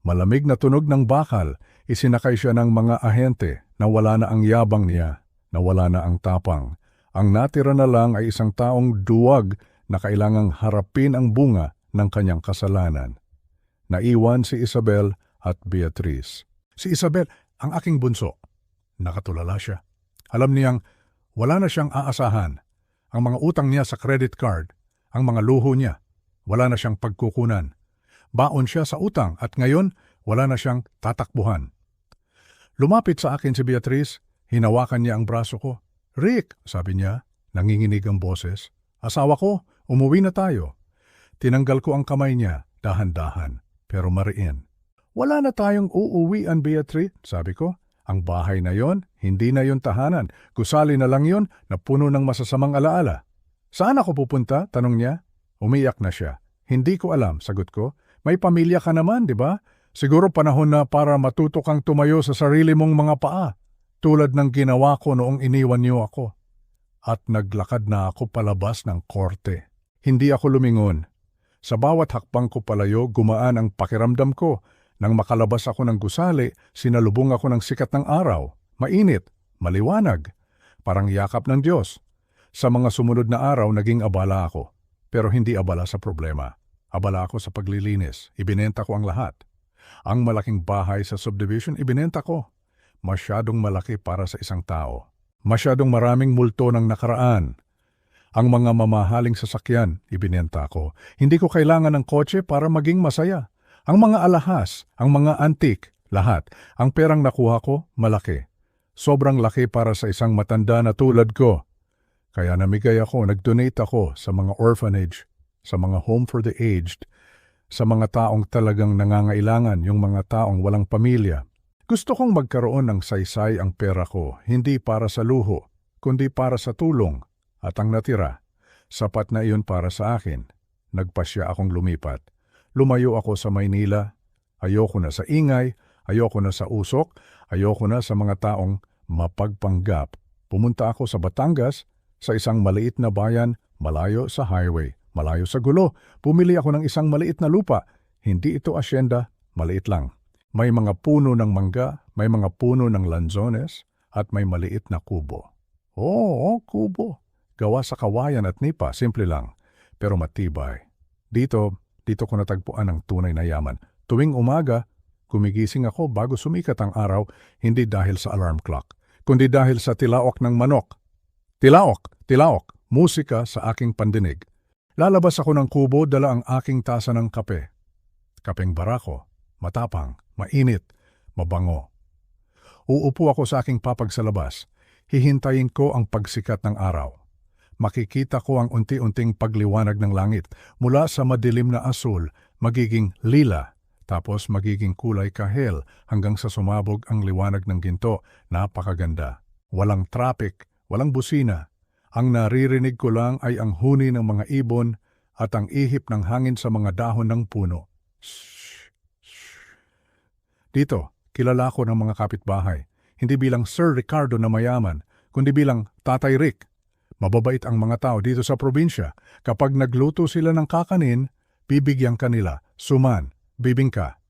Malamig na tunog ng bakal, isinakay siya ng mga ahente na wala na ang yabang niya, na wala na ang tapang. Ang natira na lang ay isang taong duwag na kailangang harapin ang bunga ng kanyang kasalanan. Naiwan si Isabel at Beatrice. Si Isabel, ang aking bunso. Nakatulala siya. Alam niyang wala na siyang aasahan. Ang mga utang niya sa credit card, ang mga luho niya, wala na siyang pagkukunan. Baon siya sa utang at ngayon wala na siyang tatakbuhan. Lumapit sa akin si Beatrice, hinawakan niya ang braso ko. Rick, sabi niya, nanginginig ang boses. Asawa ko, umuwi na tayo. Tinanggal ko ang kamay niya, dahan-dahan, pero mariin. Wala na tayong uuwian, Beatrice, sabi ko. Ang bahay na yon, hindi na yon tahanan. Gusali na lang yon na puno ng masasamang alaala. Saan ako pupunta? Tanong niya. Umiyak na siya. Hindi ko alam, sagot ko. May pamilya ka naman, di ba? Siguro panahon na para matuto kang tumayo sa sarili mong mga paa, tulad ng ginawa ko noong iniwan niyo ako. At naglakad na ako palabas ng korte. Hindi ako lumingon. Sa bawat hakbang ko palayo, gumaan ang pakiramdam ko. Nang makalabas ako ng gusali, sinalubong ako ng sikat ng araw. Mainit, maliwanag, parang yakap ng Diyos. Sa mga sumunod na araw, naging abala ako. Pero hindi abala sa problema. Abala ako sa paglilinis. Ibinenta ko ang lahat. Ang malaking bahay sa subdivision, ibinenta ko. Masyadong malaki para sa isang tao. Masyadong maraming multo ng nakaraan. Ang mga mamahaling sasakyan, ibinenta ko. Hindi ko kailangan ng kotse para maging masaya. Ang mga alahas, ang mga antik, lahat. Ang perang nakuha ko, malaki. Sobrang laki para sa isang matanda na tulad ko. Kaya namigay ako, nag-donate ako sa mga orphanage, sa mga home for the aged, sa mga taong talagang nangangailangan, yung mga taong walang pamilya. Gusto kong magkaroon ng saysay ang pera ko, hindi para sa luho, kundi para sa tulong. At ang natira, sapat na iyon para sa akin. Nagpasya akong lumipat. Lumayo ako sa Maynila. Ayoko na sa ingay, ayoko na sa usok, ayoko na sa mga taong mapagpanggap. Pumunta ako sa Batangas, sa isang maliit na bayan, malayo sa highway, malayo sa gulo. Pumili ako ng isang maliit na lupa. Hindi ito asyenda, maliit lang. May mga puno ng mangga, may mga puno ng lanzones, at may maliit na kubo. Oo, kubo. Gawa sa kawayan at nipa, simple lang, pero matibay. Dito ko natagpuan ang tunay na yaman. Tuwing umaga, gumigising ako bago sumikat ang araw, hindi dahil sa alarm clock, kundi dahil sa tilaok ng manok. Tilaok, musika sa aking pandinig. Lalabas ako ng kubo, dala ang aking tasa ng kape. Kapeng barako, matapang, mainit, mabango. Uupo ako sa aking papag sa labas. Hihintayin ko ang pagsikat ng araw. Makikita ko ang unti-unting pagliwanag ng langit. Mula sa madilim na asul, magiging lila, tapos magiging kulay kahel hanggang sa sumabog ang liwanag ng ginto. Napakaganda. Walang traffic, walang busina. Ang naririnig ko lang ay ang huni ng mga ibon at ang ihip ng hangin sa mga dahon ng puno. Shh, shh. Dito, kilala ko ng mga kapitbahay. Hindi bilang Sir Ricardo na mayaman, kundi bilang Tatay Rick. Mababait ang mga tao dito sa probinsya. Kapag nagluto sila ng kakanin, bibigyan kanila, suman, bibingka.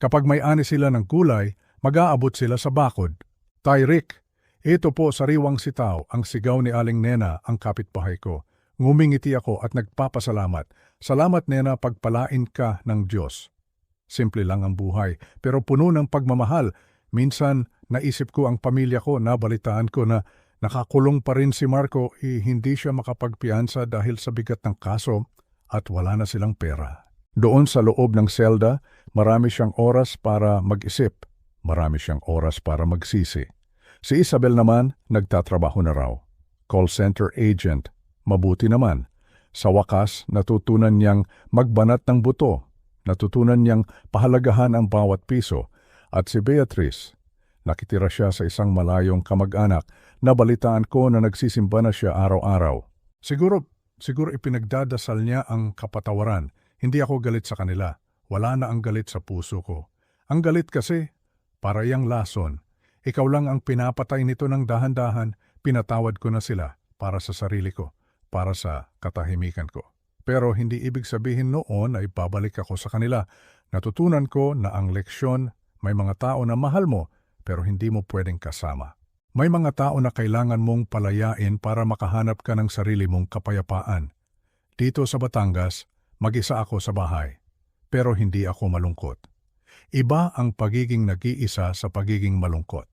Kapag may ani sila ng gulay, mag-aabot sila sa bakod. Tay Rick, ito po sariwang sitaw, ang sigaw ni Aling Nena, ang kapitbahay ko. Ngumingiti ako at nagpapasalamat. Salamat Nena, pagpalain ka ng Diyos. Simple lang ang buhay, pero puno ng pagmamahal. Minsan, naisip ko ang pamilya ko, nabalitaan ko na nakakulong pa rin si Marco, hindi siya makapagpiansa dahil sa bigat ng kaso at wala na silang pera. Doon sa loob ng selda, marami siyang oras para mag-isip. Marami siyang oras para magsisi. Si Isabel naman, nagtatrabaho na raw. Call center agent. Mabuti naman. Sa wakas, natutunan niyang magbanat ng buto. Natutunan niyang pahalagahan ang bawat piso. At si Beatrice, nakitira siya sa isang malayong kamag-anak. Nabalitaan ko na nagsisimba na siya araw-araw. Siguro ipinagdadasal niya ang kapatawaran. Hindi ako galit sa kanila. Wala na ang galit sa puso ko. Ang galit kasi, para yang lason. Ikaw lang ang pinapatay nito ng dahan-dahan, pinatawad ko na sila para sa sarili ko, para sa katahimikan ko. Pero hindi ibig sabihin noon ay babalik ako sa kanila. Natutunan ko na ang leksyon, may mga tao na mahal mo pero hindi mo pwedeng kasama. May mga tao na kailangan mong palayain para makahanap ka ng sarili mong kapayapaan. Dito sa Batangas, mag-isa ako sa bahay. Pero hindi ako malungkot. Iba ang pagiging nag-iisa sa pagiging malungkot.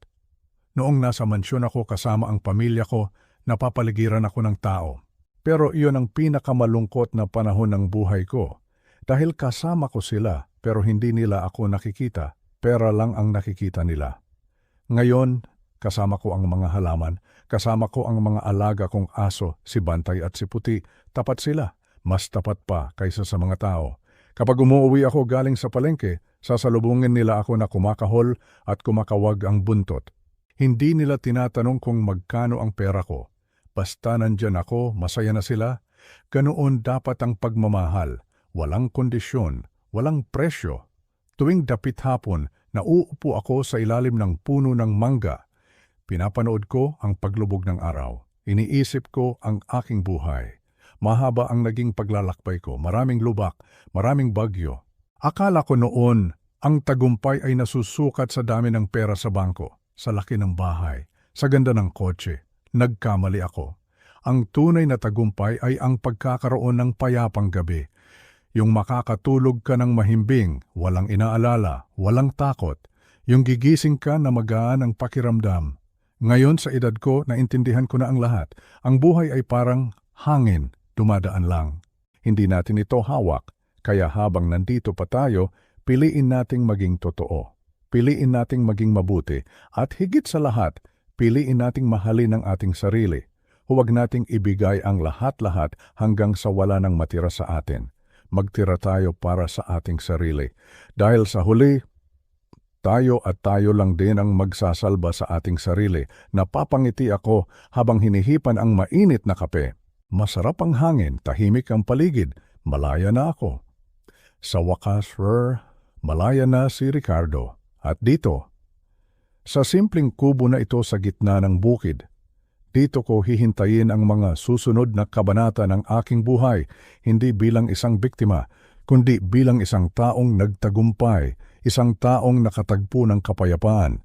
Noong nasa mansyon ako kasama ang pamilya ko, napapaligiran ako ng tao. Pero iyon ang pinakamalungkot na panahon ng buhay ko. Dahil kasama ko sila pero hindi nila ako nakikita, pera lang ang nakikita nila. Ngayon, kasama ko ang mga halaman, kasama ko ang mga alaga kong aso, si Bantay at si Puti, tapat sila, mas tapat pa kaysa sa mga tao. Kapag umuwi ako galing sa palengke, sasalubungin nila ako na kumakahol at kumakawag ang buntot. Hindi nila tinatanong kung magkano ang pera ko. Basta nandyan ako, masaya na sila. Ganoon dapat ang pagmamahal. Walang kondisyon, walang presyo. Tuwing dapit hapon, nauupo ako sa ilalim ng puno ng mangga. Pinapanood ko ang paglubog ng araw. Iniisip ko ang aking buhay. Mahaba ang naging paglalakbay ko, maraming lubak, maraming bagyo. Akala ko noon, ang tagumpay ay nasusukat sa dami ng pera sa bangko, sa laki ng bahay, sa ganda ng kotse. Nagkamali ako. Ang tunay na tagumpay ay ang pagkakaroon ng payapang gabi. Yung makakatulog ka ng mahimbing, walang inaalala, walang takot. Yung gigising ka na magaan ang pakiramdam. Ngayon sa edad ko, naintindihan ko na ang lahat. Ang buhay ay parang hangin, dumadaan lang. Hindi natin ito hawak, kaya habang nandito pa tayo, piliin nating maging totoo. Piliin nating maging mabuti, at higit sa lahat, piliin nating mahalin ang ating sarili. Huwag nating ibigay ang lahat-lahat hanggang sa wala nang matira sa atin. Magtira tayo para sa ating sarili. Dahil sa huli, tayo lang din ang magsasalba sa ating sarili. Napapangiti ako habang hinihipan ang mainit na kape. Masarap ang hangin, tahimik ang paligid, malaya na ako. Sa wakas, malaya na si Ricardo. At dito, sa simpleng kubo na ito sa gitna ng bukid, dito ko hihintayin ang mga susunod na kabanata ng aking buhay, hindi bilang isang biktima, kundi bilang isang taong nagtagumpay, isang taong nakatagpo ng kapayapaan.